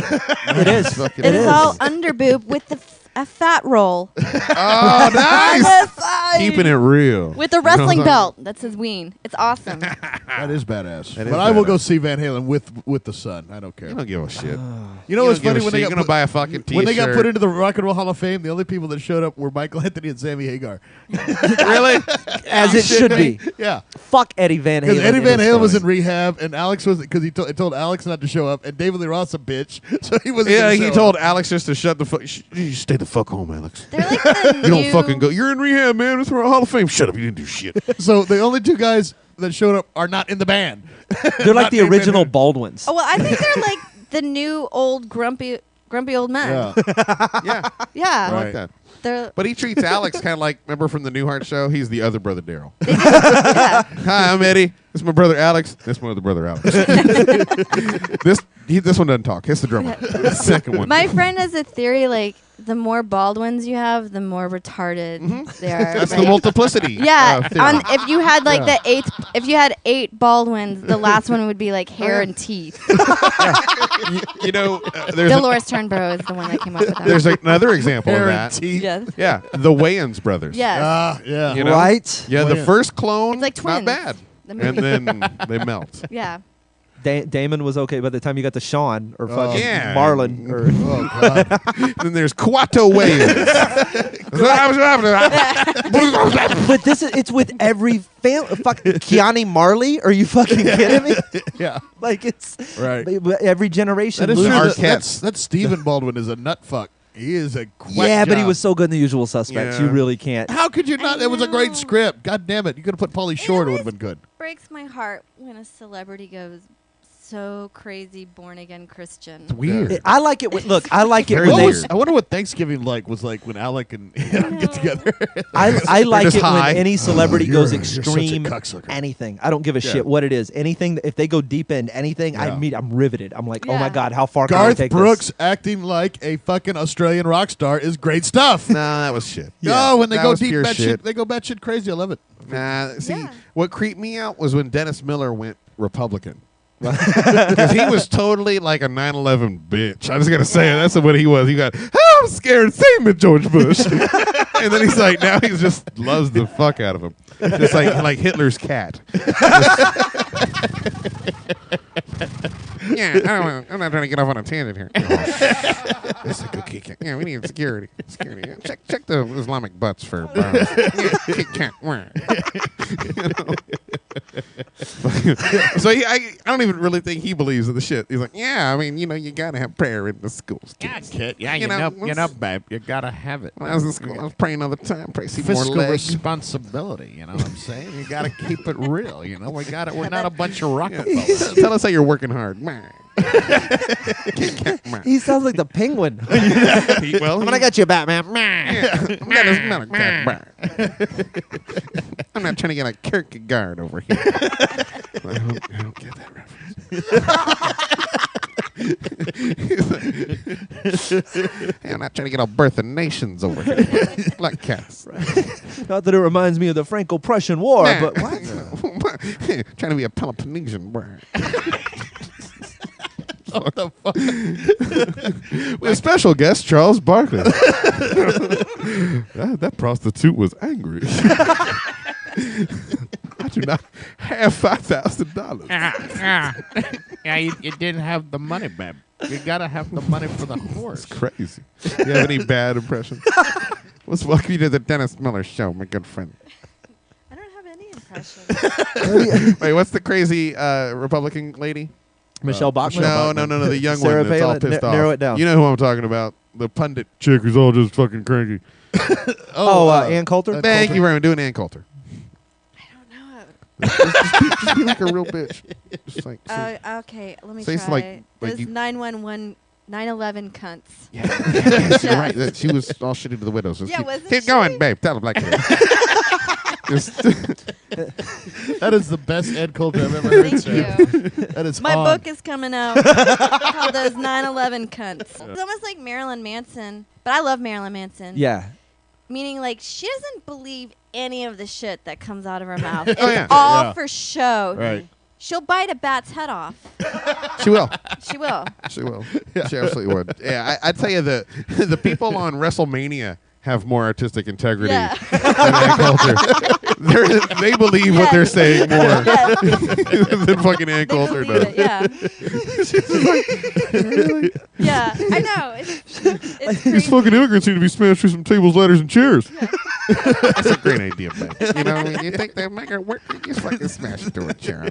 It is. Fucking It is is. all underboob with a fat roll. Oh, on nice. the side. Keeping it real. With a wrestling belt. That says Ween. It's awesome. That is badass. That is but I will badass. go see Van Halen with the son. I don't care. You don't give a shit. You know what's funny when they you're got gonna put, buy a fucking T-shirt. when they got put into the Rock and Roll Hall of Fame, the only people that showed up were Michael Anthony and Sammy Hagar. Really? As it should be. Yeah, Fuck Eddie Van Halen. because Eddie in Van this Halen was story. in rehab, and Alex was because he told Alex not to show up, and David Lee Roth's a bitch, so he was. Yeah, he told Alex just to shut the fuck. You stay the fuck home, Alex. They're like the You don't new- fucking go. You're in rehab, man. It's for a Hall of Fame. Shut up. You didn't do shit. So the only two guys that showed up are not in the band. They're like Not the named original Van Baldwins. Oh, well, I think they're like the new old grumpy old men. Yeah, Yeah, Yeah. I like that. They're But he treats Alex kind of like, remember from the Newhart show? He's the other brother, Daryl. yeah. Hi, I'm Eddie. This is my brother, Alex. This is my other brother, Alex. This one doesn't talk. It's the drummer. The second one. My friend has a theory like the more Baldwins you have, the more retarded they are. That's Like- the multiplicity. Yeah, theorem. if you had like if you had 8 Baldwins, the last one would be like hair and teeth. you know, there's Dolores Turnbow is the one that came up with that. there's another example of Hair and that. teeth. Yes. Yeah, the Wayans brothers. Yes. Yeah. You know? Right? Yeah, the Wayans. first clone, It's like twins. not bad. The And movie. then they melt. Yeah. Damon was okay by the time you got to Sean or fucking Yeah. Marlon. Or Oh God. Then there's Quato Wayans. but it's with every family. Fucking Keanu Marley? Are you fucking kidding me? Yeah. Like it's Right. every generation. That is loses- true. Arquette. That's Stephen Baldwin is a nut fuck. He is a quack Yeah, but he job. was so good in The Usual Suspects. Yeah. You really can't. How could you not? I It was a great know. script. God damn it! You could have put Pauly Shore. It would have been good. Breaks my heart when a celebrity goes so crazy born again Christian. Weird. I like it. Look, I like it Very when they. weird. I wonder what Thanksgiving was like when Alec and get together. I like just it high. when any celebrity You're- goes you're such a extreme. cocksucker. Anything. I don't give a Yeah. shit what it is. Anything. If they go deep into anything, Yeah. I'm riveted. I'm like, oh my Yeah. god, how far can I Garth take Brooks this? acting like a fucking Australian rock star is great stuff. No, that was shit. No, when they That go was deep, pure batshit, shit. they go batshit crazy. I love it. Nah, see, Yeah. what creeped me out was when Dennis Miller went Republican. Because he was totally like a 9/11 bitch. I just gotta say, that's what he was. He got, oh, I'm scared. Save me, George Bush. And then he's like, now he just loves the fuck out of him, just like Hitler's cat. Yeah, I'm not trying to get off on a tangent here. This is a good kick. Yeah, we need security. Yeah, check the Islamic butts for bombs. Yeah, kick cat. You know? So I don't even really think he believes in the shit. He's like, yeah, I mean, you gotta have prayer in the schools. Yeah, kid. Yeah, you know, babe, you gotta have it. When I was in school, I was praying all the time. Pray see more Fiscal legs. responsibility. You know what I'm saying? You gotta keep it real. You know, we're not a bunch of Rockefellers. Tell us how you're working hard. He sounds like the penguin. Well, I got you, Batman. I'm not a cat. I'm not trying to get a Kierkegaard over here. I don't get that reference. Hey, I'm not trying to get a Birth of Nations over here. Like cats. Not that it reminds me of the Franco-Prussian War, but what? Trying to be a Peloponnesian. What the fuck? With special guest Charles Barkley. that prostitute was angry. I do not have $5,000. Yeah, you didn't have the money, babe. You gotta have the money for the horse. It's crazy. You have any bad impressions? Let's welcome you to the Dennis Miller Show, my good friend. I don't have any impressions. Wait, what's the crazy Republican lady? Michelle Bachmann? No, the young Sarah one that's all Palin? pissed off. Narrow it down. You know who I'm talking about. The pundit chick who's all just fucking cranky. Ann Coulter? Thank you very much. Do an Ann Coulter. I don't know. Just be like a real bitch. Just like, Okay, let me Say it's try. like Those you- 911, 9/11 cunts. yes, you're right. She was all shitty to the widows. So Yeah, wasn't keep she? going, babe. Tell them like it is. That is the best Ed Coulter I've ever heard. Thank sir. you. That is My on. book is coming out called Those 9/11 Cunts. It's almost like Marilyn Manson, but I love Marilyn Manson. Yeah. Meaning, like, she doesn't believe any of the shit that comes out of her mouth. It's yeah. all Yeah. for show. Right. She'll bite a bat's head off. She will. She will. She will. She absolutely would. Yeah, I tell you, the people on WrestleMania have more artistic integrity Yeah. than Ann Coulter. They believe what they're saying more than fucking Ann They Coulter believe does. it, yeah. Yeah, I know. It's These crazy. fucking immigrants need to be smashed through some tables, ladders, and chairs. That's a great idea, man. You know, when you think that migrant work, you just fucking smash it through a chair.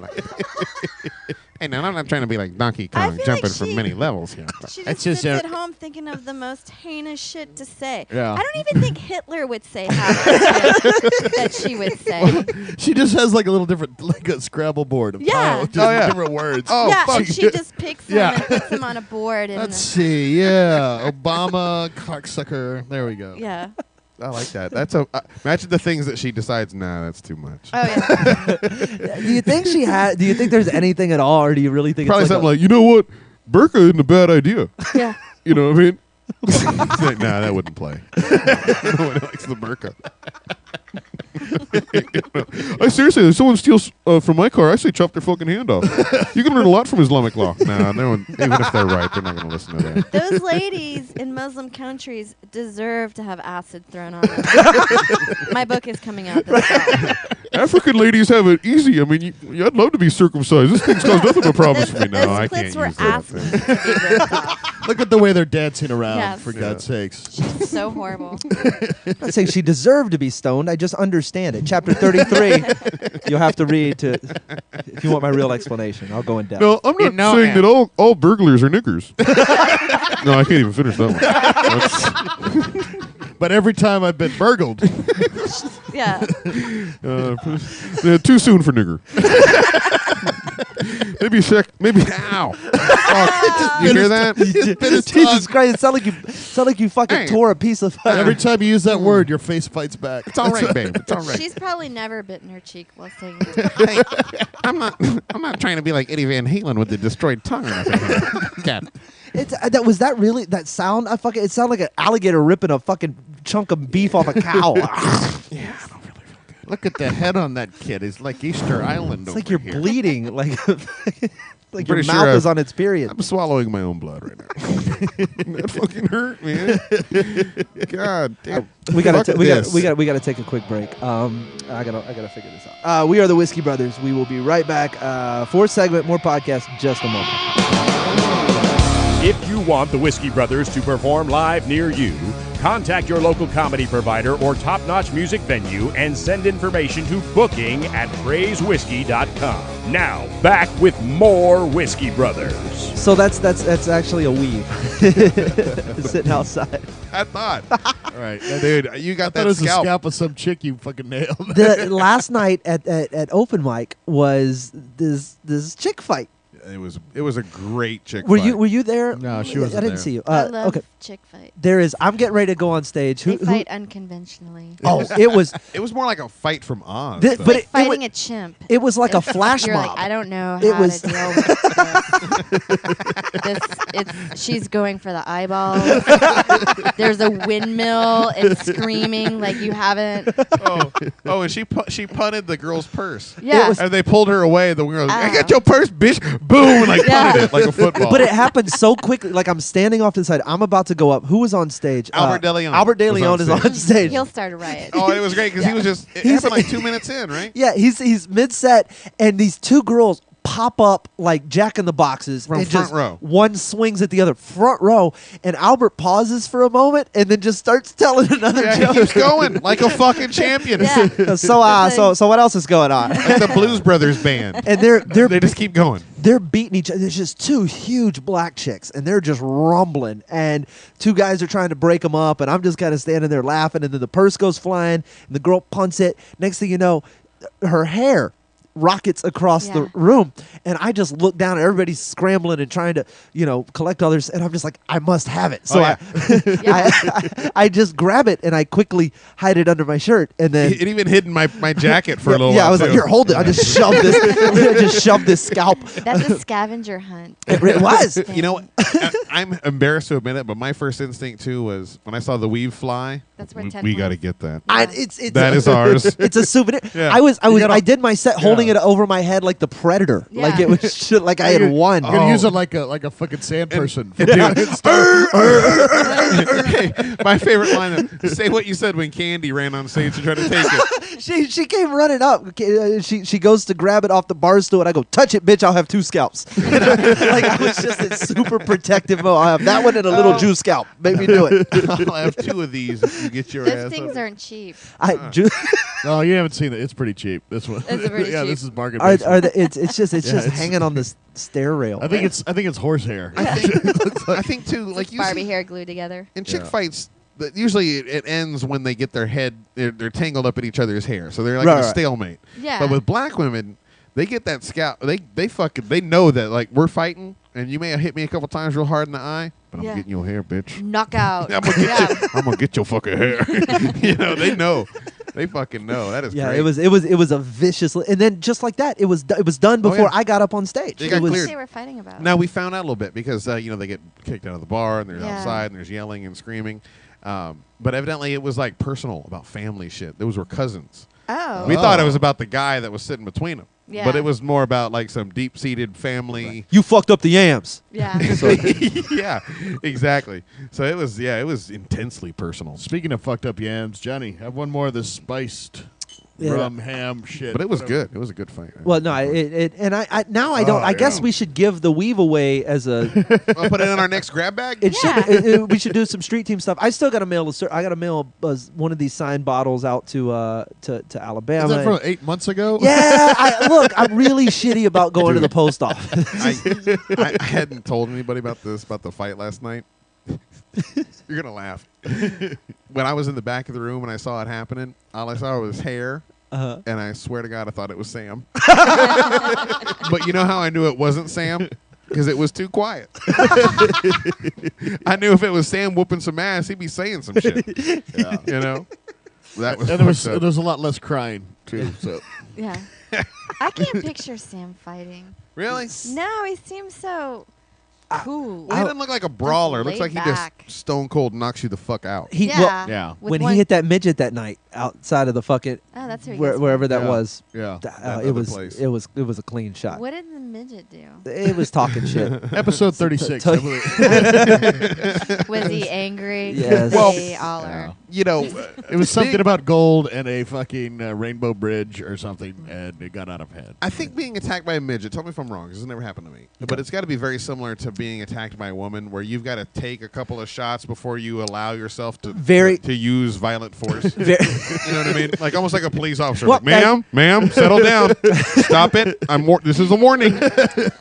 Hey, now I'm not trying to be like Donkey I Kong feel jumping like from she- many levels here. She It's just just sits at home thinking of the most heinous shit to say. Yeah. I don't even think Hitler would say half the shit that she would say. She just has like a little different, like a Scrabble board of Yeah. tile with just Oh, yeah. different words. Oh, yeah, fuck. and she just picks them Yeah. and puts them on a board. And Let's see. Yeah. Obama, cocksucker. There we go. yeah. I like that. That's imagine the things that she decides. Nah, that's too much. Oh yeah. Do you think do you think there's anything at all, or do you really think Probably it's something like, you know what, burqa isn't a bad idea. Yeah. You know what I mean? It's like, nah, that wouldn't play. No one likes the burqa. I seriously, if someone steals from my car, I say chop their fucking hand off. You can learn a lot from Islamic law. Nah, no one, even if they're right, they're not going to listen to that. Those ladies in Muslim countries deserve to have acid thrown on them. My book is coming out this fall. African ladies have it easy. I mean, I'd love to be circumcised. This thing's caused nothing but problems for me. No, Those I clits can't were use that asking thing. to be ripped off. Look at the way they're dancing around, Yes. for God's sakes. So horrible. I'm not saying she deserved to be stoned. I just understand it. Chapter 33, you'll have to read if you want my real explanation. I'll go in depth. No, I'm not saying that all burglars are niggers. No, I can't even finish that one. But every time I've been burgled, Yeah. Too soon for nigger. Maybe ow. Fuck. You hear that? Jesus Christ! It sounded like you fucking Hey. tore a piece of. every time you use that word, your face fights back. It's all right, babe. It's all right. She's probably never bitten her cheek while saying that. Hey, I'm not trying to be like Eddie Van Halen with the destroyed tongue or nothing. God. It's was that really that sound? It sounded like an alligator ripping a fucking chunk of beef off a cow. Look at the head on that kid. It's like Easter Island It's over like you're here. bleeding, like your Pretty mouth sure is on its period. I'm swallowing my own blood right now. That fucking hurt, man. God damn. We gotta Fuck we this. gotta take a quick break. I gotta figure this out. We are the Whiskey Brothers. We will be right back. Fourth segment, more podcast, just a moment. If you want the Whiskey Brothers to perform live near you, Contact your local comedy provider or top-notch music venue and send information to booking@praisewhiskey.com. Now, back with more Whiskey Brothers. So that's actually a weave sitting outside. I thought. All right, Dude, you got that that was a scalp. scalp of some chick you fucking nailed. The last night at open mic was this chick fight. It was a great chick Were fight. you there? No, she wasn't I didn't there. see you. I love Okay, chick fight. there is. I'm getting ready to go on stage. They fight unconventionally. Oh, it was. It was more like a fight from Oz. Th- though. but Like fighting a chimp. It was like a flash You're mob. like, I don't know It how was- to deal with this. She's going for the eyeballs. There's a windmill. It's screaming like you haven't. Oh, and she punted the girl's purse. Yeah. It was- And they pulled her away. The girl was like, I Oh. got your purse, bitch. Boom. And like Yeah. punted it like a football. But it happened so quickly. Like I'm standing off to the side. I'm about to go up. Who was on stage? Albert De Leon Albert De was Leon on is stage. on stage. He'll start a riot. Oh, it was great because he was just, it happened like 2 minutes in, right? Yeah, he's mid set, and these two girls pop up like Jack in the Boxes From and front just row. one swings at the other front row, and Albert pauses for a moment and then just starts telling another Yeah, he joke. keeps going like a fucking champion. Yeah. So what else is going on? Like the Blues Brothers band. And They just keep going. they're beating each other. There's just two huge black chicks, and they're just rumbling. And two guys are trying to break them up, and I'm just kind of standing there laughing. And then the purse goes flying, and the girl punts it. Next thing you know, her hair rockets across Yeah. the room, and I just look down, and everybody's scrambling and trying to, collect others. And I'm just like, I must have it. So Oh, yeah. I just grab it, and I quickly hide it under my shirt, and then. It even hid in my jacket for a little while. Yeah, I was like, too. here, hold it. I just shoved this. I just shoved this scalp. That's a scavenger hunt. It was. You know what? I'm embarrassed to admit it, but my first instinct too was when I saw the weave fly. That's where Ted we went. got to get that. It's That is ours. It's a souvenir. Yeah. I did my set holding it over my head like the Predator. Yeah. Like it was shit, like I had won. You're gonna use it like a fucking sand person. Hey, my favorite line: "Say what you said when Candy ran on stage to try to take it." She came running up. She goes to grab it off the bar stool, and I go, "Touch it, bitch! I'll have two scalps." I was just in super protective mode. I have that one and a little Jew scalp. Make me do it. I'll have two of these if you get your Those ass things up. aren't cheap. No, you haven't seen it. It's pretty cheap. This one. It's pretty yeah, cheap. this is bargain. It's basement. just hanging on this stair rail. I think it's horsehair. I think too, like Like you Barbie see, hair glued together. in chick fights. Usually it ends when they get their head. They're tangled up in each other's hair, so they're like in a Right. stalemate. Yeah. But with black women, they get that scalp. They know that like we're fighting, and you may have hit me a couple times real hard in the eye, but Yeah. I'm getting your hair, bitch. Knockout. I'm gonna get Yeah. you. I'm gonna get your fucking hair. They know. They fucking know. That is Yeah, great. it was a vicious, and then just like that, it was done before yeah. I got up on stage. They It got was, What cleared. they were fighting about. Now we found out a little bit because they get kicked out of the bar and they're Yeah. outside and there's yelling and screaming, but evidently it was like personal about family shit. Those were cousins. Oh. We thought it was about the guy that was sitting between them, Yeah. but it was more about like some deep-seated family. You fucked up the yams. Yeah. Yeah, exactly. So it was intensely personal. Speaking of fucked up yams, Johnny, have one more of this spiced Yeah. rum ham shit. But it was Whatever. good. It was a good fight. Well, no, I don't. I guess we should give the weave away as a. I'll put it in our next grab bag. Yeah. We should do some street team stuff. I still got to mail. I got to mail one of these signed bottles out to Alabama. Is that from 8 months ago? Yeah, I'm really shitty about going to the post office. I hadn't told anybody about the fight last night. You're gonna laugh. When I was in the back of the room and I saw it happening, all I saw was hair, and I swear to God, I thought it was Sam. But you know how I knew it wasn't Sam? Because it was too quiet. I knew if it was Sam whooping some ass, he'd be saying some shit. Yeah. You know, that was. And there was fucked up. there's a lot less crying too. So Yeah. I can't picture Sam fighting. Really? No, he seems so cool. Well, he doesn't look like a brawler. It looks like laid he back. just stone cold knocks you the fuck out. Yeah. yeah. With When one- he hit that midget that night outside of the fucking Oh, that's who he gets wherever that Yeah. was, Yeah. That it other was place. it was a clean shot. What did the midget do? It was talking shit. Episode 36. t- I believe. Was he angry? Yes. Well, They all are. You know, It was something about gold and a fucking rainbow bridge or something, and it got out of hand. I think being attacked by a midget, tell me if I'm wrong, 'cause it's never happened to me, but it's got to be very similar to being attacked by a woman where you've got to take a couple of shots before you allow yourself to use violent force? You know what I mean? Like almost like a police officer. Well, like, ma'am, settle down. Stop it. This is a warning.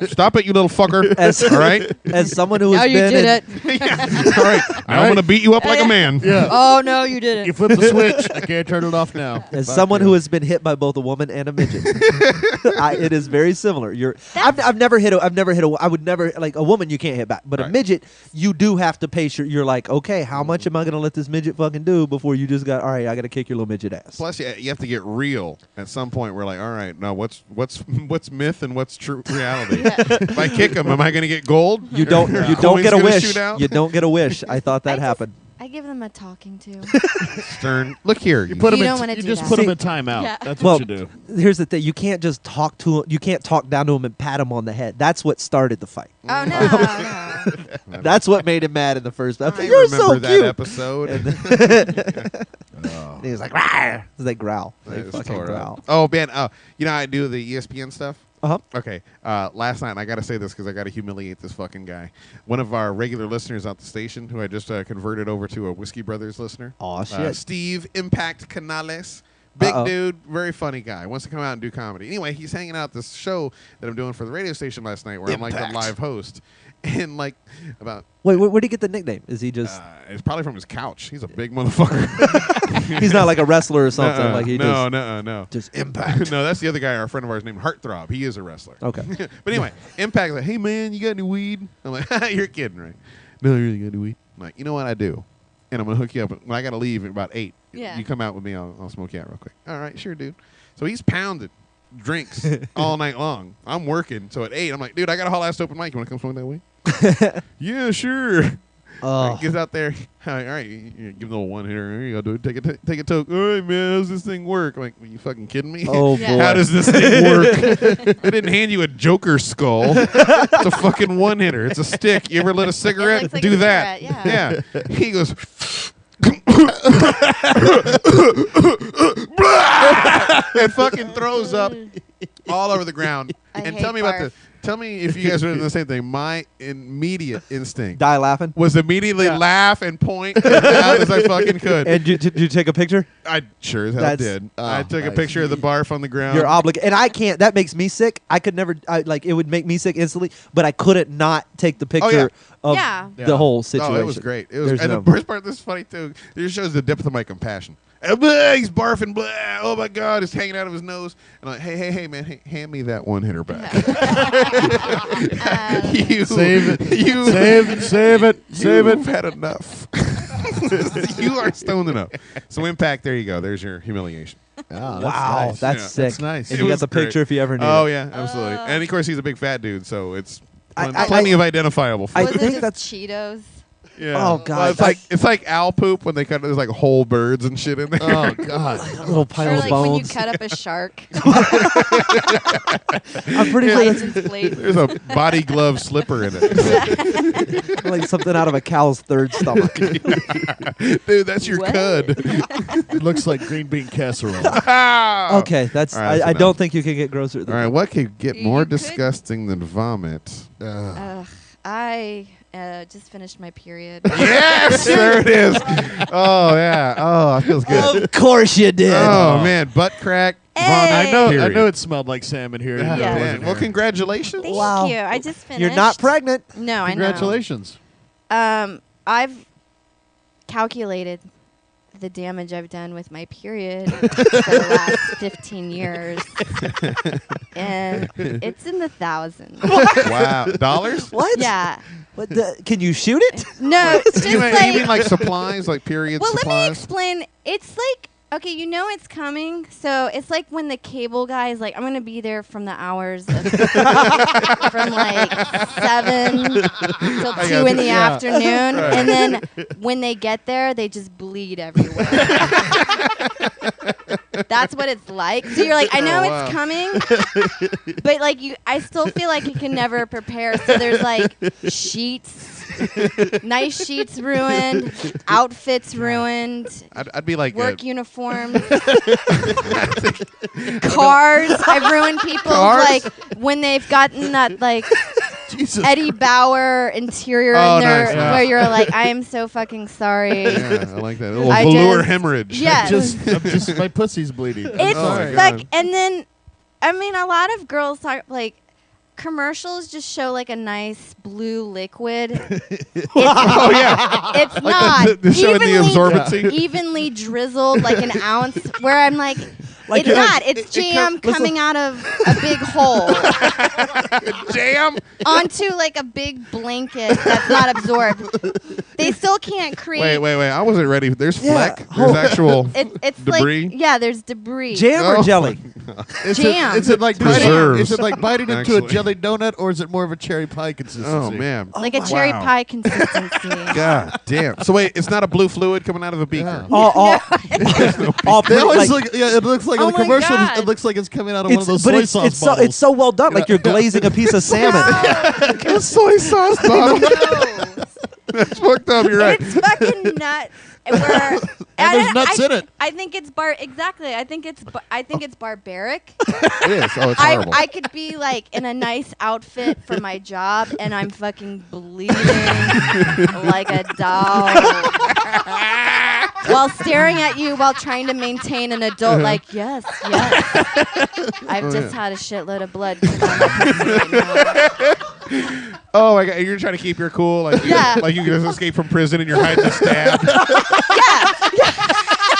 Stop it, you little fucker. All right? As someone who has you been did in, it. All right. I'm going to beat you up like a man. Yeah. Oh no, you didn't. You flip the switch. I can't turn it off now. as someone who has been hit by both a woman and a midget, it is very similar. I've never hit I would never, like a woman you can't hit back, but a midget you do have to pace you're like, okay, how much am I going to let this midget fucking do before you just got, all right, I got to kick your little midget ass. Plus, you have to get real at some point. We're like, all right, now what's myth and what's true reality? If I kick him, am I going to get gold? You don't get a wish. You don't get a wish. I thought that happened. I give them a talking to. Stern, look here. You put You them don't in. wanna You do just that. put them in timeout. Yeah. That's Well, what you do. here's the thing: you can't just talk to him. You can't talk down to him and pat him on the head. That's what started the fight. Oh no. That's what made him mad in the first place. I You're remember so that cute. episode. And he was like, "Rawr." They growl. They It's fucking tore growl. up. Oh man, you know how I do the ESPN stuff. Uh-huh. Okay. Last night, and I got to say this because I got to humiliate this fucking guy. One of our regular listeners at the station, who I just converted over to a Whiskey Brothers listener. Aw, shit. Steve Impact Canales. Big Uh-oh. dude, very funny guy. Wants to come out and do comedy. Anyway, he's hanging out at this show that I'm doing for the radio station last night where I'm like the live host. And like about... Wait, where did he get the nickname? Is he just... it's probably from his couch. He's a big motherfucker. he's not like a wrestler or something. Like he no. just Impact. No, that's the other guy, our friend of ours named Heartthrob. He is a wrestler. Okay. But anyway, Impact's like, hey, man, you got any weed? I'm like, you're kidding, right? No, you really got any weed? I'm like, you know what? I do. And I'm going to hook you up. When I got to leave at about 8, you come out with me. I'll smoke you out real quick. All right, sure, dude. So he's pounded drinks all night long. I'm working. So at 8, I'm like, dude, I got a whole ass open mic. You want to come smoke that weed? Yeah, sure. Gets out there. All right, you give him the little one hitter. Here you go, dude. Take a toke. All right, man. How's this thing work? I'm like, are you fucking kidding me? Oh, boy. How does this thing work? They didn't hand you a Joker skull. It's a fucking one hitter. It's a stick. You ever lit a cigarette? looks like Do a that. cigarette, Yeah. He goes. And fucking throws up all over the ground. I And hate tell me about barf. Tell me if you guys are doing the same thing. My immediate instinct Die laughing. was immediately laugh and point as loud as I fucking could. And did you take a picture? I sure as hell That's- did. I took a nice. picture of the barf on the ground. You're obligated. And I can't. That makes me sick. I could never. It would make me sick instantly. But I couldn't not take the picture of Yeah. the whole situation. Oh, it was great. It was, There's and no- the worst part, this is funny too. It just shows the depth of my compassion. Blah, he's barfing. Blah, oh my God, it's hanging out of his nose. And I'm like, hey, man, hand me that one hitter back. You Save it. You Save it. You've had enough. You are stoned enough. So Impact, there you go. There's your humiliation. Oh, that's Wow, nice. that's Yeah. sick. That's nice. And It you got was the picture great. if you ever need Oh it. yeah, absolutely. And of course, he's a big fat dude, so it's I- plenty I- of identifiable. For I Was him. it think just that's- Cheetos? Yeah. Oh, God. Well, it's like owl poop when they cut. There's like whole birds and shit in there. Oh God. A little pile Or of like when you bones. cut up a shark. I'm pretty sure that's License plate. There's a body glove slipper in it. like something out of a cow's third stomach. Dude, that's your What? cud. It looks like green bean casserole. Okay, that's. All right, that's I enough. don't think you can get grosser than All right, what could get You more could- disgusting than vomit? I just finished my period. Yes, there it is. Oh yeah. Oh, it feels good. Of course you did. Oh man, butt crack. Vomit. Hey. I period. know it smelled like salmon here. Ah, Yeah. man. Well, congratulations. Thank Wow. you. I just finished. You're not pregnant. No, I know. Congratulations. I've calculated the damage I've done with my period for the last 15 years. And it's in the thousands. Wow. Dollars? What? Yeah. What can you shoot it? No, it's just You like, mean like supplies, like period well, let me supplies? explain. It's like, okay, you know it's coming. So it's like when the cable guy is like, I'm going to be there from the hours of from like 7 till 2 in the afternoon. Right. And then when they get there, they just bleed everywhere. That's what it's like. So you're like, I know Oh, wow. it's coming, but like I still feel like you can never prepare. So there's like sheets, nice sheets ruined, outfits ruined, I'd be like work uniforms, cars. I've ruined people's Cars? like when they've gotten that like Jesus Eddie Bauer interior Oh, in there nice, yeah. where you're like, I am so fucking sorry. Yeah, I like that. A little I velour just- hemorrhage. Yeah. I'm just my pussy's bleeding. It's sorry. like, and then, I mean, a lot of girls talk like commercials just show like a nice blue liquid. Oh yeah. It's not they're showing the absorbency. evenly drizzled like an ounce. Where I'm like, Like it's you're not. like- It's jam coming out of a big hole Jam. onto like a big blanket that's not absorbed. They still can't create. Wait. I wasn't ready. There's Yeah. fleck. There's actual It's debris. like there's debris. Jam or Oh. jelly? Jam. Is it like Preserves, biting into a actually. jelly donut, or is it more of a cherry pie consistency? Oh man. Like a cherry Wow. pie consistency. God damn. So wait, it's not a blue fluid coming out of a beaker. All They pretty, always like, look. Yeah, it looks like Oh in the my commercial. God. It looks like it's coming out of one of those but soy it's, sauce it's so bottles. it's so well done. Like you're glazing a piece of salmon. A soy sauce bottle. No. That's fucked up. You're right. It's fucking nuts. Where, And there's nuts in it. I think it's exactly. I think it's barbaric. It is. Oh, it's I horrible. I could be like in a nice outfit for my job, and I'm fucking bleeding like a dog while staring at you while trying to maintain an adult. Like yes. I've just had a shitload of blood come out of my pussy right now. Oh my god, you're trying to keep your cool, like you, Yeah. like you just escaped from prison and you're hiding the stab.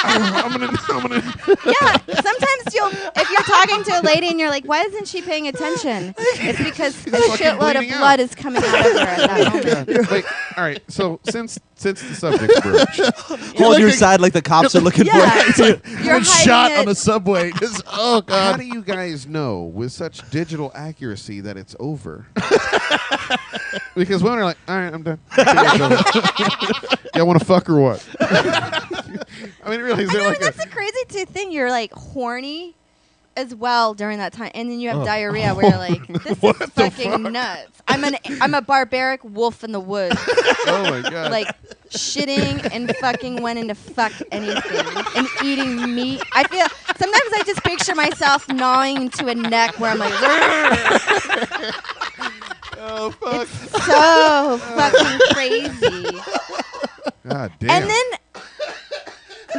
I'm gonna. Yeah, sometimes if you're talking to a lady and you're like, why isn't she paying attention? It's because a shitload of bleeding out. blood is coming out of her at that moment. Wait, all right. So since the subject's broached, Hold like your a- side like the cops are looking Yeah. for you. You're Been shot hiding on it. the subway. Oh how god. do you guys know with such digital accuracy that it's over? Because women are like, all right, I'm done. Y'all want to fuck or what? I mean, really, is I there know, like that's the crazy thing. You're like horny as well during that time, and then you have diarrhea where you're like, this is fucking nuts. I'm a barbaric wolf in the woods, oh my god, like shitting and fucking wanting to fuck anything and eating meat. I feel sometimes I just picture myself gnawing into a neck where I'm like, oh fuck, it's so fucking crazy. god damn. And then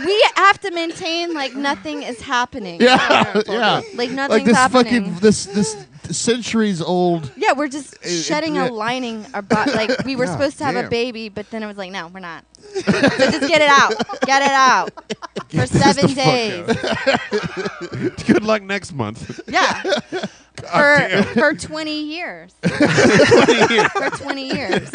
we have to maintain like nothing is happening. Yeah, yeah. Like Like nothing's this happening. fucking this centuries old. Yeah, we're just shedding yeah. a lining about like we were God supposed to have a damn. baby, but then it was like, no, we're not. So just get it out. Get it out. For 7 days. Good luck next month. Yeah. damn. For 20 years. For 20 years.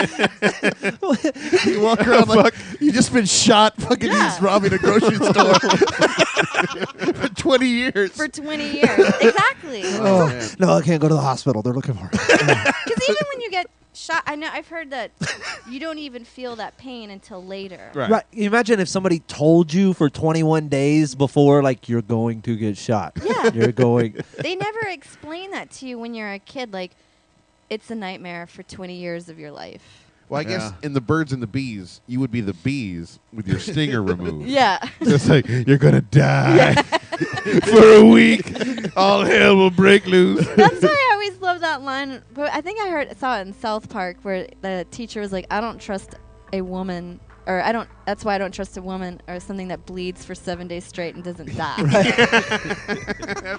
You walk around like you just been shot. Fucking Yeah. he's robbing a grocery store for 20 years. For 20 years. Exactly. Oh, no, I can't go to the hospital. They're looking for it. Because even when you get shot, I've heard that you don't even feel that pain until later. Right. Imagine if somebody told you for 21 days before, like, you're going to get shot. Yeah. You're going. They never explain that to you when you're a kid. Like, it's a nightmare for 20 years of your life. Well, I guess in the birds and the bees, you would be the bees with your stinger removed. Yeah. It's like, you're going to die for a week. All hell will break loose. That's why I always love that line. But I think I saw it in South Park where the teacher was like, I don't trust a woman, or that's why I don't trust a woman or something that bleeds for 7 days straight and doesn't die.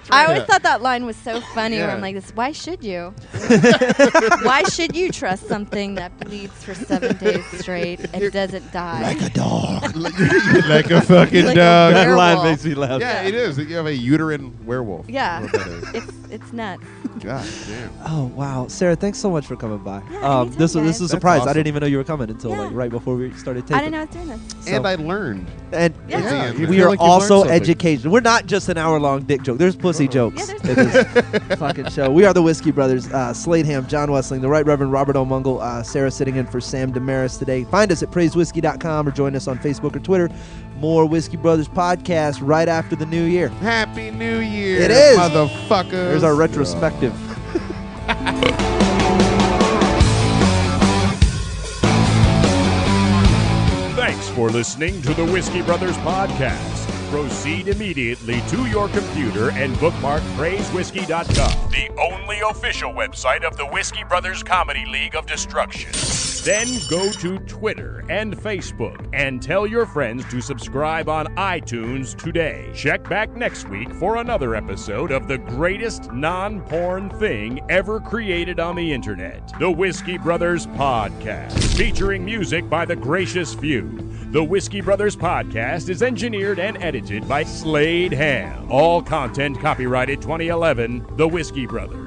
I always thought that line was so funny where I'm like, why should you? Why should you trust something that bleeds for 7 days straight and doesn't die? Like a dog. Like a fucking Like a dog. That line werewolf. makes me laugh. Yeah, it is. You have a uterine werewolf. Yeah. What that is. It's nuts. God damn. Oh, wow. Sarah, thanks so much for coming by. Yeah, anytime, this was guys. a surprise. awesome. I didn't even know you were coming until Yeah. like right before we started taping. I didn't know I was doing this. So- And I learned. And Yeah. Yeah, you we feel are like you've learned also something. educational. We're not just an hour-long dick joke. There's pussy jokes Yeah, in this fucking show. We are the Whiskey Brothers. Slade Ham, John Wessling, the Right Reverend Robert O. Mungle, Sarah sitting in for Sam Damaris today. Find us at praisewhiskey.com or join us on Facebook or Twitter. More Whiskey Brothers podcast right after the new year. Happy New Year. It is. Motherfuckers. There's our retrospective. Thanks for listening to the Whiskey Brothers Podcast. Proceed immediately to your computer and bookmark praisewhiskey.com, the only official website of the Whiskey Brothers Comedy League of Destruction. Then go to Twitter and Facebook and tell your friends to subscribe on iTunes today. Check back next week for another episode of the greatest non-porn thing ever created on the internet, the Whiskey Brothers Podcast, featuring music by the gracious few. The Whiskey Brothers Podcast is engineered and edited by Slade Ham. All content copyrighted 2011, The Whiskey Brothers.